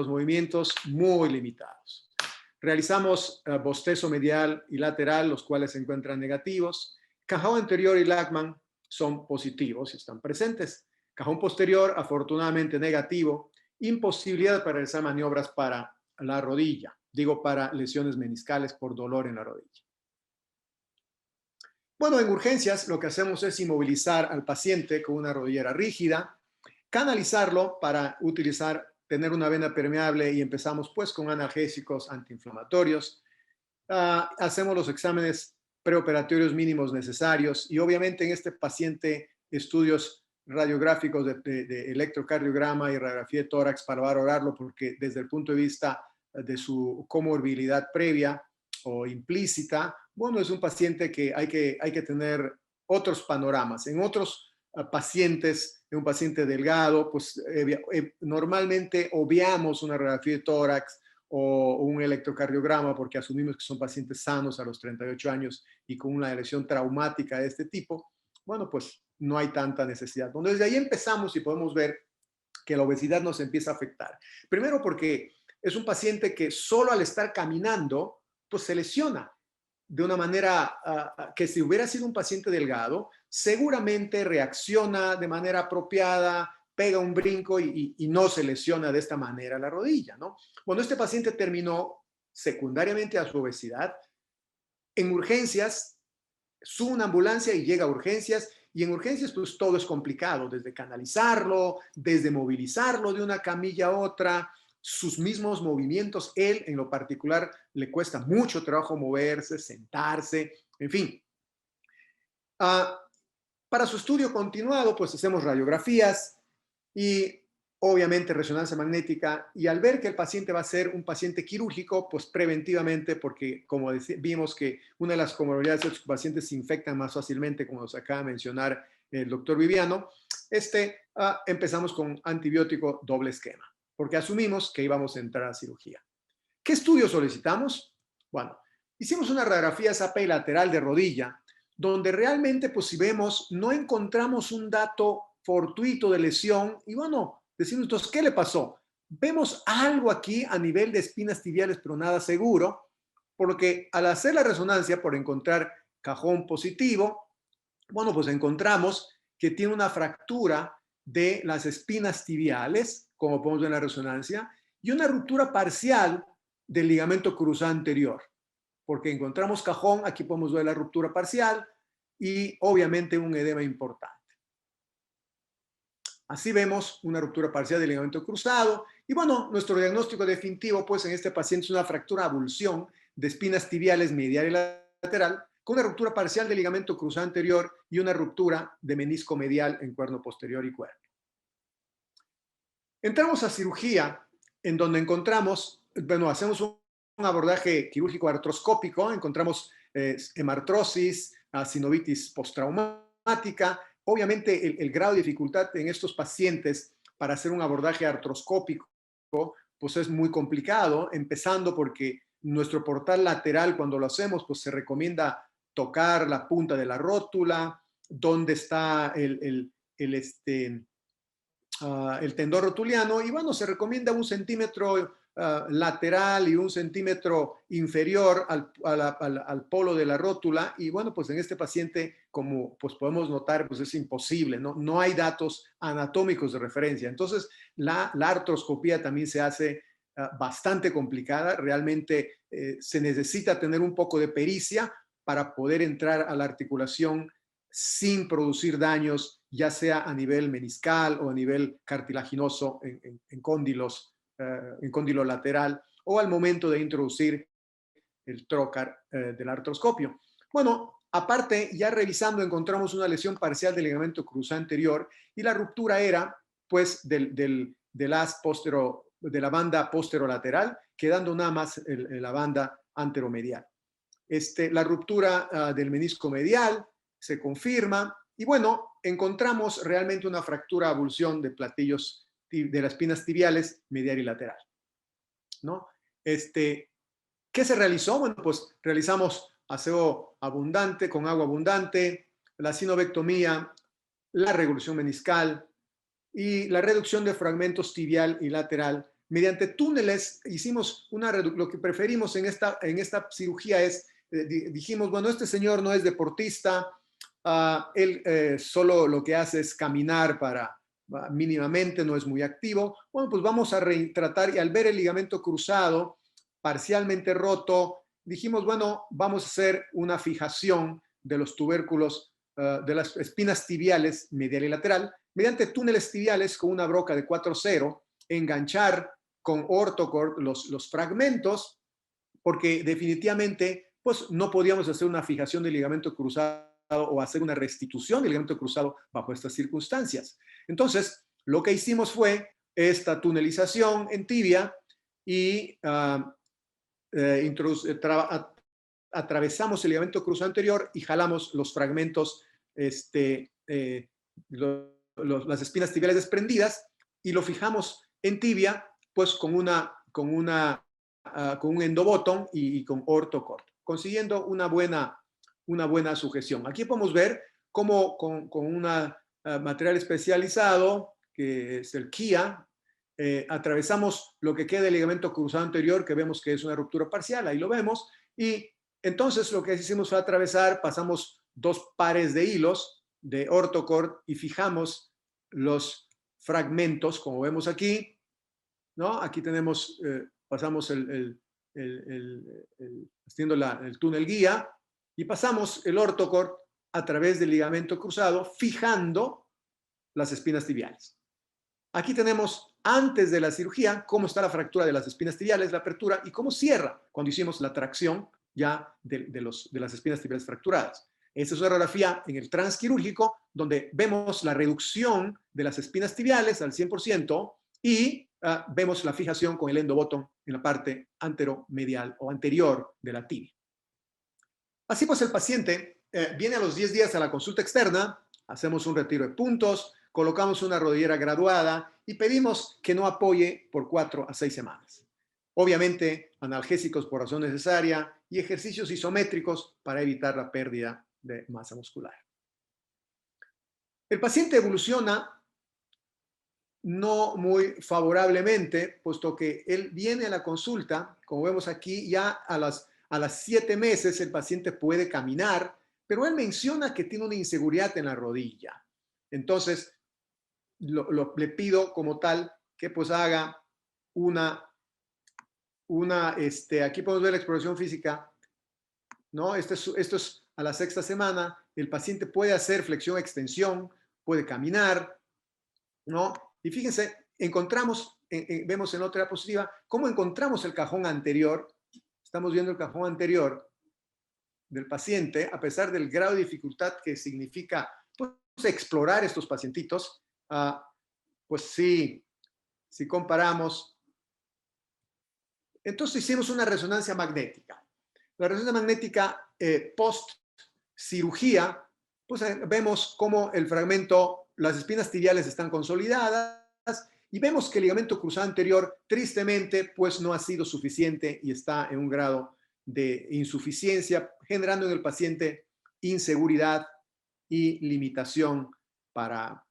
movimientos muy limitados. Realizamos bostezo medial y lateral, los cuales se encuentran negativos. Cajón anterior y Lachman son positivos y están presentes. Cajón posterior, afortunadamente negativo. Imposibilidad para realizar maniobras para la rodilla, para lesiones meniscales por dolor en la rodilla. Bueno, en urgencias lo que hacemos es inmovilizar al paciente con una rodillera rígida, canalizarlo para tener una vena permeable y empezamos pues con analgésicos antiinflamatorios. Hacemos los exámenes preoperatorios mínimos necesarios y obviamente en este paciente estudios radiográficos de electrocardiograma y radiografía de tórax para valorarlo porque desde el punto de vista de su comorbilidad previa o implícita, bueno, es un paciente que hay que tener otros panoramas. En otros pacientes, en un paciente delgado, pues normalmente obviamos una radiografía de tórax o un electrocardiograma porque asumimos que son pacientes sanos a los 38 años y con una lesión traumática de este tipo, bueno, pues no hay tanta necesidad. Bueno, desde ahí empezamos y podemos ver que la obesidad nos empieza a afectar. Primero porque es un paciente que solo al estar caminando, pues se lesiona de una manera que si hubiera sido un paciente delgado, seguramente reacciona de manera apropiada, pega un brinco y no se lesiona de esta manera la rodilla, ¿no? Bueno, este paciente terminó secundariamente a su obesidad en urgencias, sube una ambulancia y llega a urgencias, y en urgencias pues todo es complicado, desde canalizarlo, desde movilizarlo de una camilla a otra, sus mismos movimientos, él en lo particular le cuesta mucho trabajo moverse, sentarse, en fin. Para su estudio continuado pues hacemos radiografías y obviamente resonancia magnética, y al ver que el paciente va a ser un paciente quirúrgico, pues preventivamente, porque como vimos que una de las comorbilidades es que los pacientes se infectan más fácilmente, como nos acaba de mencionar el doctor Viviano, empezamos con antibiótico doble esquema, porque asumimos que íbamos a entrar a cirugía. ¿Qué estudio solicitamos? Bueno, hicimos una radiografía SAPI lateral de rodilla, donde realmente, pues si vemos, no encontramos un dato fortuito de lesión, y bueno, decimos entonces, ¿qué le pasó? Vemos algo aquí a nivel de espinas tibiales, pero nada seguro, porque al hacer la resonancia por encontrar cajón positivo, bueno, pues encontramos que tiene una fractura de las espinas tibiales, como podemos ver en la resonancia, y una ruptura parcial del ligamento cruzado anterior, porque encontramos cajón, aquí podemos ver la ruptura parcial y obviamente un edema importante. Así vemos una ruptura parcial del ligamento cruzado. Y bueno, nuestro diagnóstico definitivo, pues en este paciente es una fractura abulsión de espinas tibiales medial y lateral, con una ruptura parcial del ligamento cruzado anterior y una ruptura de menisco medial en cuerno posterior y cuerpo. Entramos a cirugía, en donde encontramos, bueno, hacemos un abordaje quirúrgico artroscópico, encontramos hemartrosis, sinovitis postraumática. Obviamente el grado de dificultad en estos pacientes para hacer un abordaje artroscópico pues es muy complicado, empezando porque nuestro portal lateral cuando lo hacemos pues se recomienda tocar la punta de la rótula, donde está el tendón rotuliano, y bueno, se recomienda 1 centímetro lateral y 1 centímetro inferior al polo de la rótula, y bueno, pues en este paciente, como pues podemos notar, pues es imposible, no hay datos anatómicos de referencia. Entonces, la artroscopía también se hace bastante complicada, realmente se necesita tener un poco de pericia para poder entrar a la articulación sin producir daños, ya sea a nivel meniscal o a nivel cartilaginoso en cóndilos, en cóndilo lateral, o al momento de introducir el trocar del artroscopio. Bueno, aparte, ya revisando encontramos una lesión parcial del ligamento cruzado anterior, y la ruptura era pues del as postero, de la banda posterolateral, quedando nada más la banda anteromedial. La ruptura del menisco medial se confirma, y bueno, encontramos realmente una fractura abulsión de platillos de las espinas tibiales medial y lateral, ¿no? ¿Qué se realizó? Bueno, pues realizamos aseo abundante, con agua abundante, la sinovectomía, la regulación meniscal y la reducción de fragmentos tibial y lateral. Mediante túneles hicimos lo que preferimos en esta cirugía es, dijimos, bueno, este señor no es deportista, él solo lo que hace es caminar mínimamente, no es muy activo. Bueno, pues vamos a retratar, y al ver el ligamento cruzado parcialmente roto, dijimos, bueno, vamos a hacer una fijación de los tubérculos de las espinas tibiales medial y lateral mediante túneles tibiales con una broca de 4-0, enganchar con ortocord los fragmentos, porque definitivamente pues no podíamos hacer una fijación del ligamento cruzado o hacer una restitución del ligamento cruzado bajo estas circunstancias. Entonces, lo que hicimos fue esta tunelización en tibia y atravesamos el ligamento cruzado anterior y jalamos los fragmentos, las espinas tibiales desprendidas, y lo fijamos en tibia, pues con una con un endobottom y con ortocord, consiguiendo una buena sujeción. Aquí podemos ver cómo con un material especializado, que es el KIA, atravesamos lo que queda del ligamento cruzado anterior, que vemos que es una ruptura parcial, ahí lo vemos, y entonces lo que hicimos fue atravesar, pasamos 2 pares de hilos de ortocord y fijamos los fragmentos, como vemos aquí, ¿no? Aquí tenemos, pasamos haciendo el túnel guía y pasamos el ortocord a través del ligamento cruzado, fijando las espinas tibiales. Aquí tenemos, antes de la cirugía, cómo está la fractura de las espinas tibiales, la apertura, y cómo cierra cuando hicimos la tracción ya de las espinas tibiales fracturadas. Esta es una radiografía en el transquirúrgico, donde vemos la reducción de las espinas tibiales al 100% y vemos la fijación con el endobottom en la parte anteromedial o anterior de la tibia. Así pues, el paciente viene a los 10 días a la consulta externa, hacemos un retiro de puntos, colocamos una rodillera graduada y pedimos que no apoye por 4 a 6 semanas. Obviamente, analgésicos por razón necesaria y ejercicios isométricos para evitar la pérdida de masa muscular. El paciente evoluciona no muy favorablemente, puesto que él viene a la consulta, como vemos aquí, ya a las 7 meses el paciente puede caminar, pero él menciona que tiene una inseguridad en la rodilla. Entonces, le pido como tal que pues haga aquí podemos ver la exploración física, ¿no? Esto es a la 6ª semana, el paciente puede hacer flexión-extensión, puede caminar, ¿no? Y fíjense, vemos en otra diapositiva, cómo encontramos el cajón anterior. Estamos viendo el cajón anterior del paciente, a pesar del grado de dificultad que significa pues, explorar estos pacientitos, pues sí, si comparamos. Entonces hicimos una resonancia magnética. La resonancia magnética post cirugía, pues vemos cómo el fragmento, las espinas tibiales están consolidadas y vemos que el ligamento cruzado anterior, tristemente, pues no ha sido suficiente y está en un grado de insuficiencia, generando en el paciente inseguridad y limitación para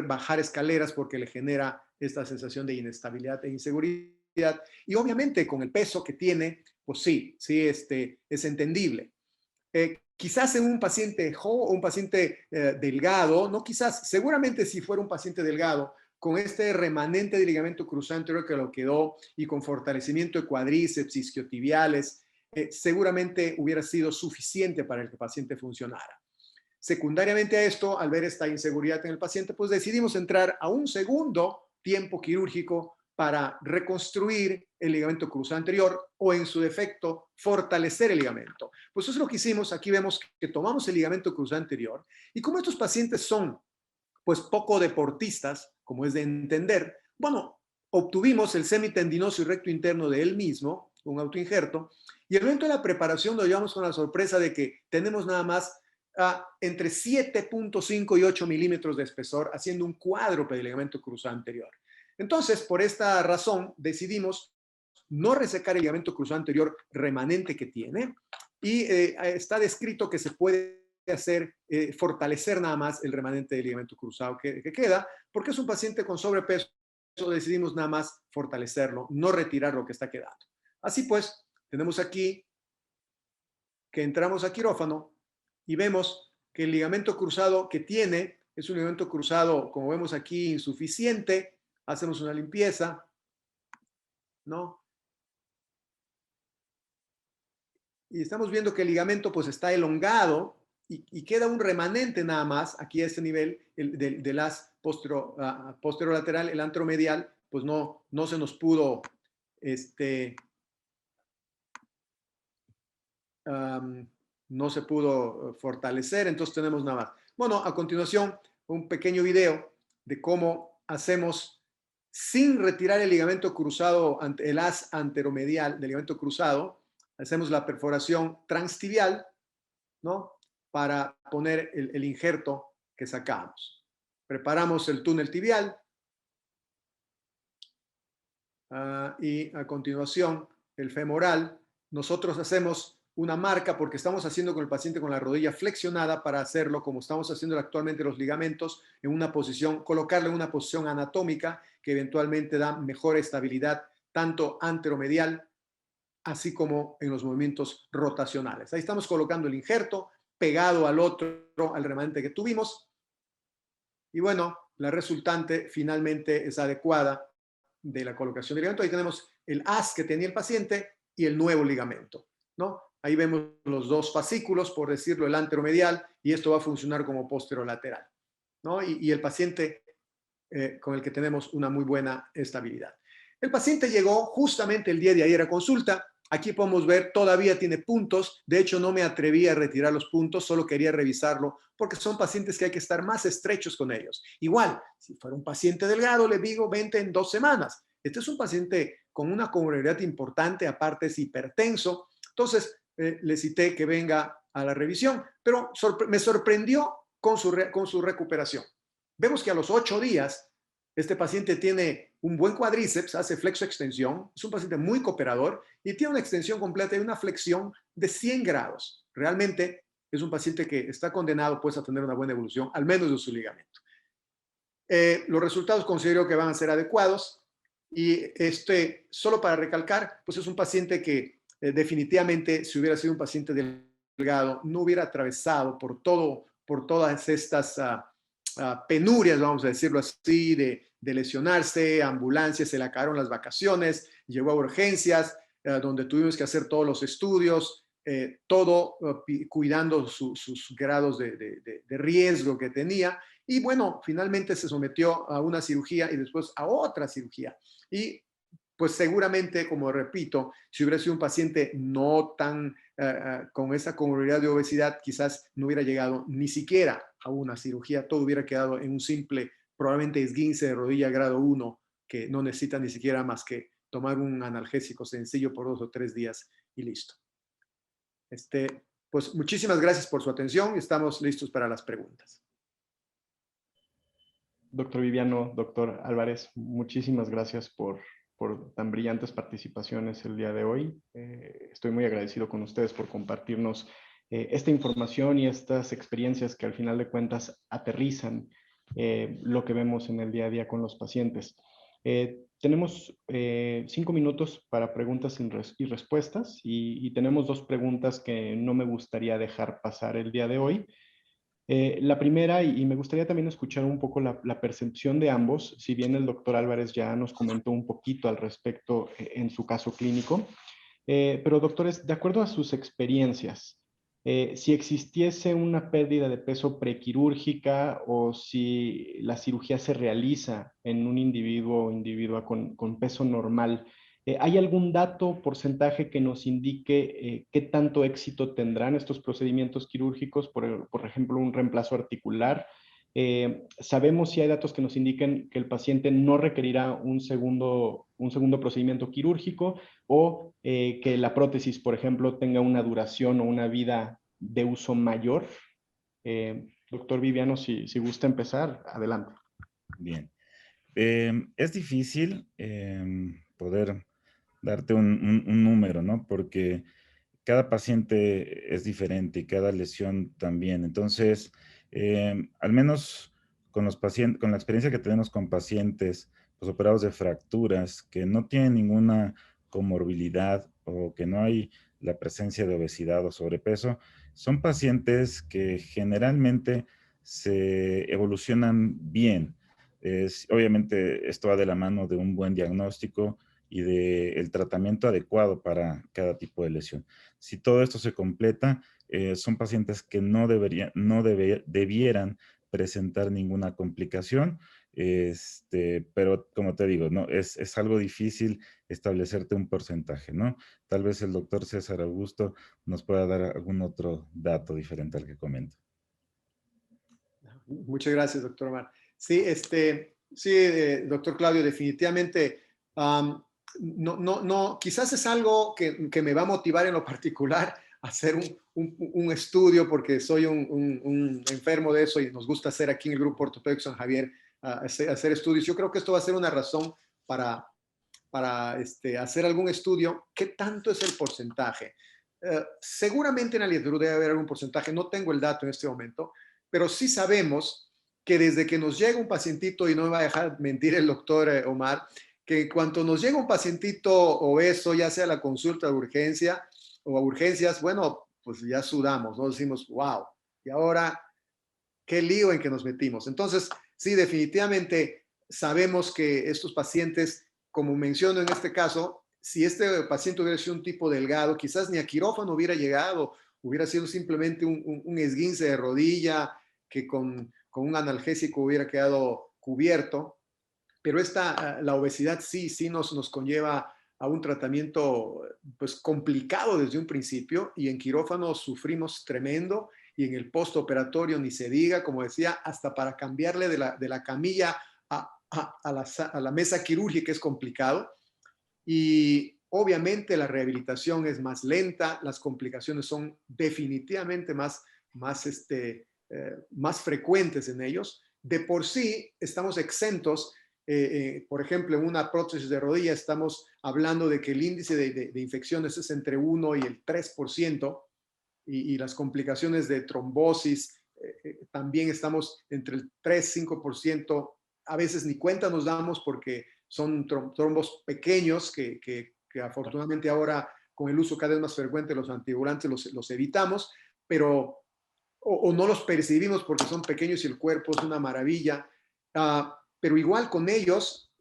bajar escaleras porque le genera esta sensación de inestabilidad e inseguridad. Y obviamente con el peso que tiene, pues sí, es entendible. Quizás en un paciente o un paciente delgado, no quizás, seguramente si fuera un paciente delgado, con este remanente de ligamento cruzado anterior que lo quedó y con fortalecimiento de cuádriceps, isquiotibiales, seguramente hubiera sido suficiente para que el paciente funcionara. Secundariamente a esto, al ver esta inseguridad en el paciente, pues decidimos entrar a un segundo tiempo quirúrgico para reconstruir el ligamento cruzado anterior o en su defecto fortalecer el ligamento. Pues eso es lo que hicimos. Aquí vemos que tomamos el ligamento cruzado anterior y como estos pacientes son pues poco deportistas, como es de entender, bueno, obtuvimos el semitendinoso y recto interno de él mismo, un autoinjerto, y el momento de la preparación lo llevamos con la sorpresa de que tenemos nada más entre 7.5 y 8 milímetros de espesor, haciendo un cuádruple del ligamento cruzado anterior. Entonces, por esta razón, decidimos no resecar el ligamento cruzado anterior remanente que tiene y está descrito que se puede hacer, fortalecer nada más el remanente del ligamento cruzado que queda, porque es un paciente con sobrepeso, decidimos nada más fortalecerlo, no retirar lo que está quedando. Así pues, tenemos aquí que entramos a quirófano y vemos que el ligamento cruzado que tiene es un ligamento cruzado, como vemos aquí, insuficiente. Hacemos una limpieza, ¿no? Y estamos viendo que el ligamento pues está elongado y queda un remanente nada más, aquí a este nivel, del as posterolateral, el anteromedial, pues no se nos pudo, no se pudo fortalecer, entonces tenemos nada más. Bueno, a continuación, un pequeño video de cómo hacemos sin retirar el ligamento cruzado, el as anteromedial del ligamento cruzado, hacemos la perforación transtibial, ¿no? Para poner el injerto que sacamos. Preparamos el túnel tibial y a continuación el femoral, nosotros hacemos una marca porque estamos haciendo con el paciente con la rodilla flexionada para hacerlo como estamos haciendo actualmente los ligamentos, en una posición, colocarle en una posición anatómica que eventualmente da mejor estabilidad tanto anteromedial así como en los movimientos rotacionales. Ahí estamos colocando el injerto pegado al otro, al remanente que tuvimos. Y bueno, la resultante finalmente es adecuada de la colocación del ligamento. Ahí tenemos el haz que tenía el paciente y el nuevo ligamento, ¿no? Ahí vemos los dos fascículos, por decirlo, el anteromedial, y esto va a funcionar como posterolateral, ¿no? Y el paciente con el que tenemos una muy buena estabilidad. El paciente llegó justamente el día de ayer a consulta. Aquí podemos ver, todavía tiene puntos. De hecho, no me atreví a retirar los puntos, solo quería revisarlo porque son pacientes que hay que estar más estrechos con ellos. Igual, si fuera un paciente delgado, le digo 20 en 2 semanas. Este es un paciente con una comorbilidad importante, aparte es hipertenso. Entonces, le cité que venga a la revisión, pero me sorprendió con su recuperación. Vemos que a los 8 días, este paciente tiene un buen cuádriceps, hace flexo-extensión, es un paciente muy cooperador y tiene una extensión completa y una flexión de 100 grados. Realmente es un paciente que está condenado pues, a tener una buena evolución, al menos de su ligamento. Los resultados considero que van a ser adecuados y solo para recalcar, pues es un paciente que definitivamente si hubiera sido un paciente delgado no hubiera atravesado por todas estas penurias, vamos a decirlo así, de lesionarse, ambulancias, se le acabaron las vacaciones, llegó a urgencias, donde tuvimos que hacer todos los estudios, todo cuidando sus grados de riesgo que tenía. Y bueno, finalmente se sometió a una cirugía y después a otra cirugía. Y pues seguramente, como repito, si hubiera sido un paciente no tan con esa comorbilidad de obesidad, quizás no hubiera llegado ni siquiera a una cirugía, todo hubiera quedado en un simple, probablemente esguince de rodilla grado 1, que no necesita ni siquiera más que tomar un analgésico sencillo por 2 o 3 días y listo. Pues muchísimas gracias por su atención y estamos listos para las preguntas. Doctor Viviano, doctor Álvarez, muchísimas gracias por tan brillantes participaciones el día de hoy. Estoy muy agradecido con ustedes por compartirnos esta información y estas experiencias que al final de cuentas aterrizan lo que vemos en el día a día con los pacientes. Tenemos 5 minutos para preguntas y respuestas y tenemos 2 preguntas que no me gustaría dejar pasar el día de hoy. La primera, y me gustaría también escuchar un poco la percepción de ambos, si bien el doctor Álvarez ya nos comentó un poquito al respecto en su caso clínico, pero doctores, de acuerdo a sus experiencias, si existiese una pérdida de peso prequirúrgica o si la cirugía se realiza en un individuo o individua con peso normal, ¿hay algún dato, porcentaje que nos indique qué tanto éxito tendrán estos procedimientos quirúrgicos, por ejemplo, un reemplazo articular? Sabemos si hay datos que nos indiquen que el paciente no requerirá un segundo procedimiento quirúrgico o que la prótesis, por ejemplo, tenga una duración o una vida de uso mayor. Doctor Viviano, si gusta empezar, adelante. Bien. Es difícil poder darte un número, ¿no? Porque cada paciente es diferente y cada lesión también. Entonces, al menos con los pacientes, con la experiencia que tenemos con pacientes pues, operados de fracturas que no tienen ninguna comorbilidad o que no hay la presencia de obesidad o sobrepeso, son pacientes que generalmente se evolucionan bien. Obviamente esto va de la mano de un buen diagnóstico y del tratamiento adecuado para cada tipo de lesión. Si todo esto se completa, son pacientes que no debieran presentar ninguna complicación, pero como te digo, ¿no? Es algo difícil establecerte un porcentaje, ¿no? Tal vez el doctor César Augusto nos pueda dar algún otro dato diferente al que comento. Muchas gracias, doctor Omar. Sí, doctor Claudio, definitivamente, quizás es algo que me va a motivar en lo particular a hacer un estudio, porque soy un enfermo de eso y nos gusta hacer aquí en el Grupo Ortopédico San Javier, hacer estudios. Yo creo que esto va a ser una razón para hacer algún estudio, ¿qué tanto es el porcentaje? Seguramente en la literatura debe haber algún porcentaje, no tengo el dato en este momento, pero sí sabemos que desde que nos llega un pacientito, y no me va a dejar mentir el doctor Omar, que cuando nos llega un pacientito obeso, ya sea a la consulta de urgencia o a urgencias, bueno, pues ya sudamos, ¿no? Decimos, wow, y ahora, qué lío en que nos metimos. Entonces, sí, definitivamente sabemos que estos pacientes, como menciono en este caso, si este paciente hubiera sido un tipo delgado, quizás ni a quirófano hubiera llegado, hubiera sido simplemente un esguince de rodilla que con un analgésico hubiera quedado cubierto, pero la obesidad sí nos conlleva a un tratamiento pues complicado desde un principio, y en quirófano sufrimos tremendo, y en el postoperatorio ni se diga, como decía, hasta para cambiarle de la camilla a la mesa quirúrgica es complicado. Y obviamente la rehabilitación es más lenta, las complicaciones son definitivamente más frecuentes en ellos. De por sí estamos exentos, por ejemplo, en una prótesis de rodilla estamos hablando de que el índice de infecciones es entre 1 y el 3%, y las complicaciones de trombosis también estamos entre el 3-5%. A veces ni cuenta nos damos porque son trombos pequeños que afortunadamente ahora con el uso cada vez más frecuente de los anticoagulantes los evitamos, pero o no los percibimos porque son pequeños y el cuerpo es una maravilla. Pero igual con ellos,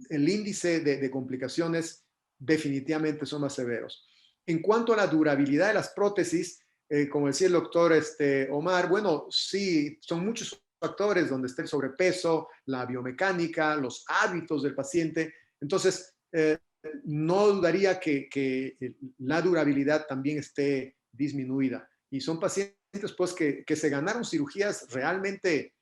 el índice de complicaciones definitivamente son más severos. En cuanto a la durabilidad de las prótesis, como decía el doctor Omar, bueno, sí, son muchos factores donde está el sobrepeso, la biomecánica, los hábitos del paciente. Entonces, no dudaría que la durabilidad también esté disminuida. Y son pacientes pues que se ganaron cirugías realmente,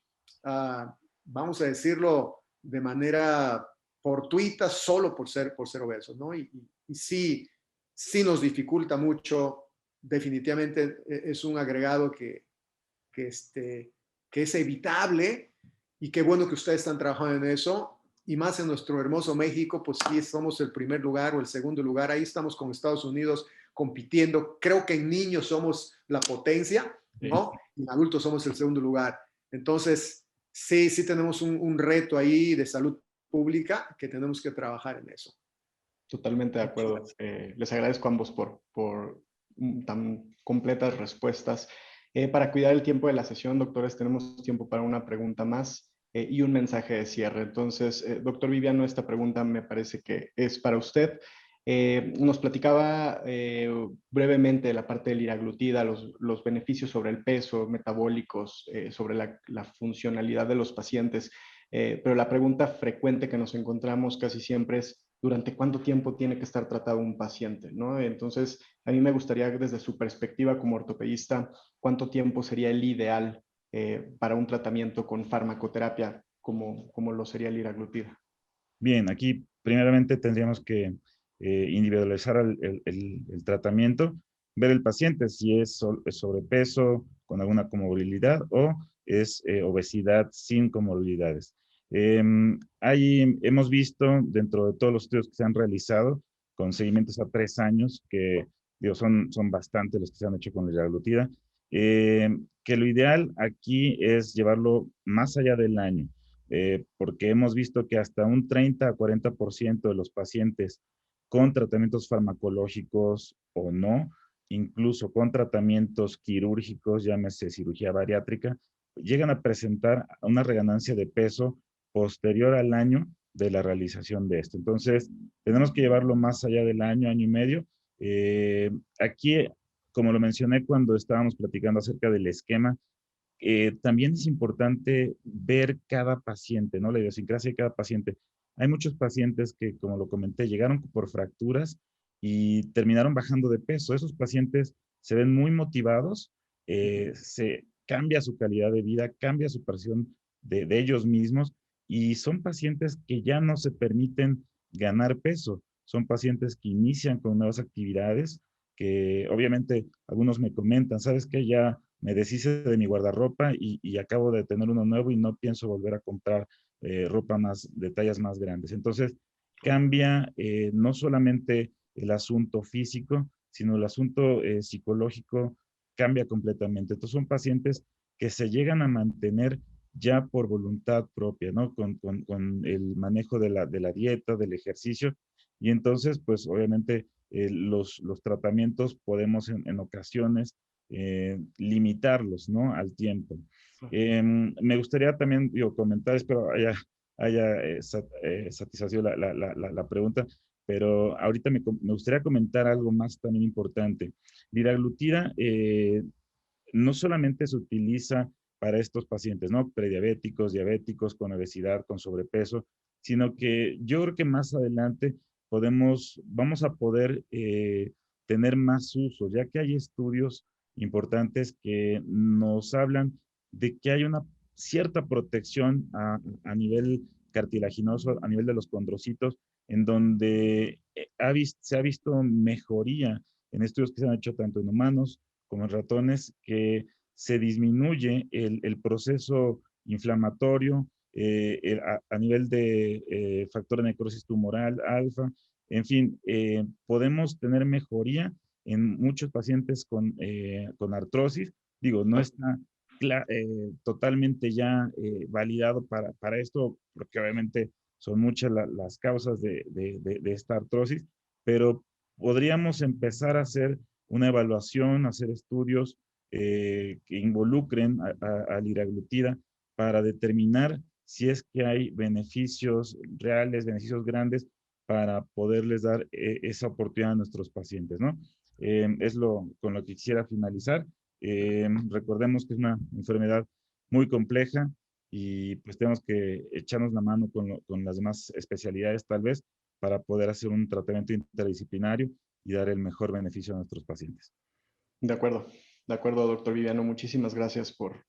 vamos a decirlo de manera fortuita, solo por ser obesos, ¿no? Y sí nos dificulta mucho. Definitivamente es un agregado que es evitable, y qué bueno que ustedes están trabajando en eso, y más en nuestro hermoso México, pues sí somos el primer lugar o el segundo lugar, ahí estamos con Estados Unidos compitiendo. Creo que en niños somos la potencia, ¿no? Y en adultos somos el segundo lugar. Entonces, sí tenemos un reto ahí de salud pública que tenemos que trabajar en eso. Totalmente de acuerdo. Les agradezco a ambos por tan completas respuestas. Para cuidar el tiempo de la sesión, doctores, tenemos tiempo para una pregunta más y un mensaje de cierre. Entonces, doctor Viviano, esta pregunta me parece que es para usted. Nos platicaba brevemente de la parte del liraglutida, los beneficios sobre el peso, metabólicos, sobre la funcionalidad de los pacientes. Pero la pregunta frecuente que nos encontramos casi siempre es: ¿durante cuánto tiempo tiene que estar tratado un paciente, ¿no? Entonces, a mí me gustaría, desde su perspectiva como ortopedista, ¿cuánto tiempo sería el ideal para un tratamiento con farmacoterapia como lo sería el liraglutida? Bien, aquí primeramente tendríamos que individualizar el tratamiento, ver el paciente si es sobrepeso con alguna comorbilidad o es obesidad sin comorbilidades. Hemos visto dentro de todos los estudios que se han realizado con seguimientos a 3 años, que digo, son bastantes los que se han hecho con la liraglutida, que lo ideal aquí es llevarlo más allá del año. Porque hemos visto que hasta un 30 a 40% de los pacientes con tratamientos farmacológicos o no, incluso con tratamientos quirúrgicos, llámese cirugía bariátrica, llegan a presentar una reganancia de peso posterior al año de la realización de esto. Entonces, tenemos que llevarlo más allá del año, año y medio. Aquí, como lo mencioné cuando estábamos platicando acerca del esquema, también es importante ver cada paciente, ¿no? La idiosincrasia de cada paciente. Hay muchos pacientes que, como lo comenté, llegaron por fracturas y terminaron bajando de peso. Esos pacientes se ven muy motivados, se cambia su calidad de vida, cambia su percepción de ellos mismos, y son pacientes que ya no se permiten ganar peso. Son pacientes que inician con nuevas actividades, que obviamente algunos me comentan, ¿sabes qué? Ya me deshice de mi guardarropa y acabo de tener uno nuevo y no pienso volver a comprar ropa de tallas más grandes. Entonces, cambia no solamente el asunto físico, sino el asunto psicológico cambia completamente. Entonces son pacientes que se llegan a mantener ya por voluntad propia, ¿no? Con el manejo de la dieta, del ejercicio, y entonces, pues obviamente los tratamientos podemos en ocasiones limitarlos, ¿no? Al tiempo. Me gustaría también, digo, comentar, espero haya satisfacido la pregunta, pero ahorita me gustaría comentar algo más también importante. Liraglutida no solamente se utiliza para estos pacientes, ¿no? Prediabéticos, diabéticos, con obesidad, con sobrepeso, sino que yo creo que más adelante vamos a poder tener más usos, ya que hay estudios importantes que nos hablan de que hay una cierta protección a nivel cartilaginoso, a nivel de los condrocitos, en donde se ha visto mejoría en estudios que se han hecho tanto en humanos como en ratones, que se disminuye el proceso inflamatorio a nivel de factor de necrosis tumoral, alfa, en fin, podemos tener mejoría en muchos pacientes con artrosis. Digo, no está totalmente ya validado para esto, porque obviamente son muchas las causas de esta artrosis, pero podríamos empezar a hacer una evaluación, hacer estudios que involucren a liraglutida para determinar si es que hay beneficios reales, beneficios grandes para poderles dar esa oportunidad a nuestros pacientes, ¿no? Es con lo que quisiera finalizar. Recordemos que es una enfermedad muy compleja y pues tenemos que echarnos la mano con las demás especialidades tal vez para poder hacer un tratamiento interdisciplinario y dar el mejor beneficio a nuestros pacientes. De acuerdo, doctor Viviano. Muchísimas gracias por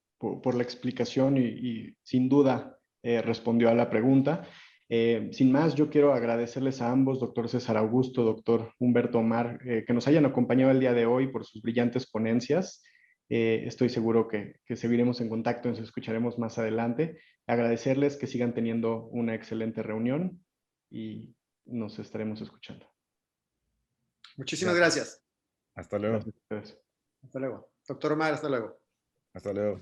la explicación y sin duda respondió a la pregunta. Sin más, yo quiero agradecerles a ambos, doctor César Augusto, doctor Humberto Omar, que nos hayan acompañado el día de hoy por sus brillantes ponencias. Estoy seguro que seguiremos en contacto y nos escucharemos más adelante. Agradecerles que sigan teniendo una excelente reunión y nos estaremos escuchando. Muchísimas gracias. Hasta luego. Gracias a ustedes. Hasta luego. Doctor Omar, hasta luego. Hasta luego.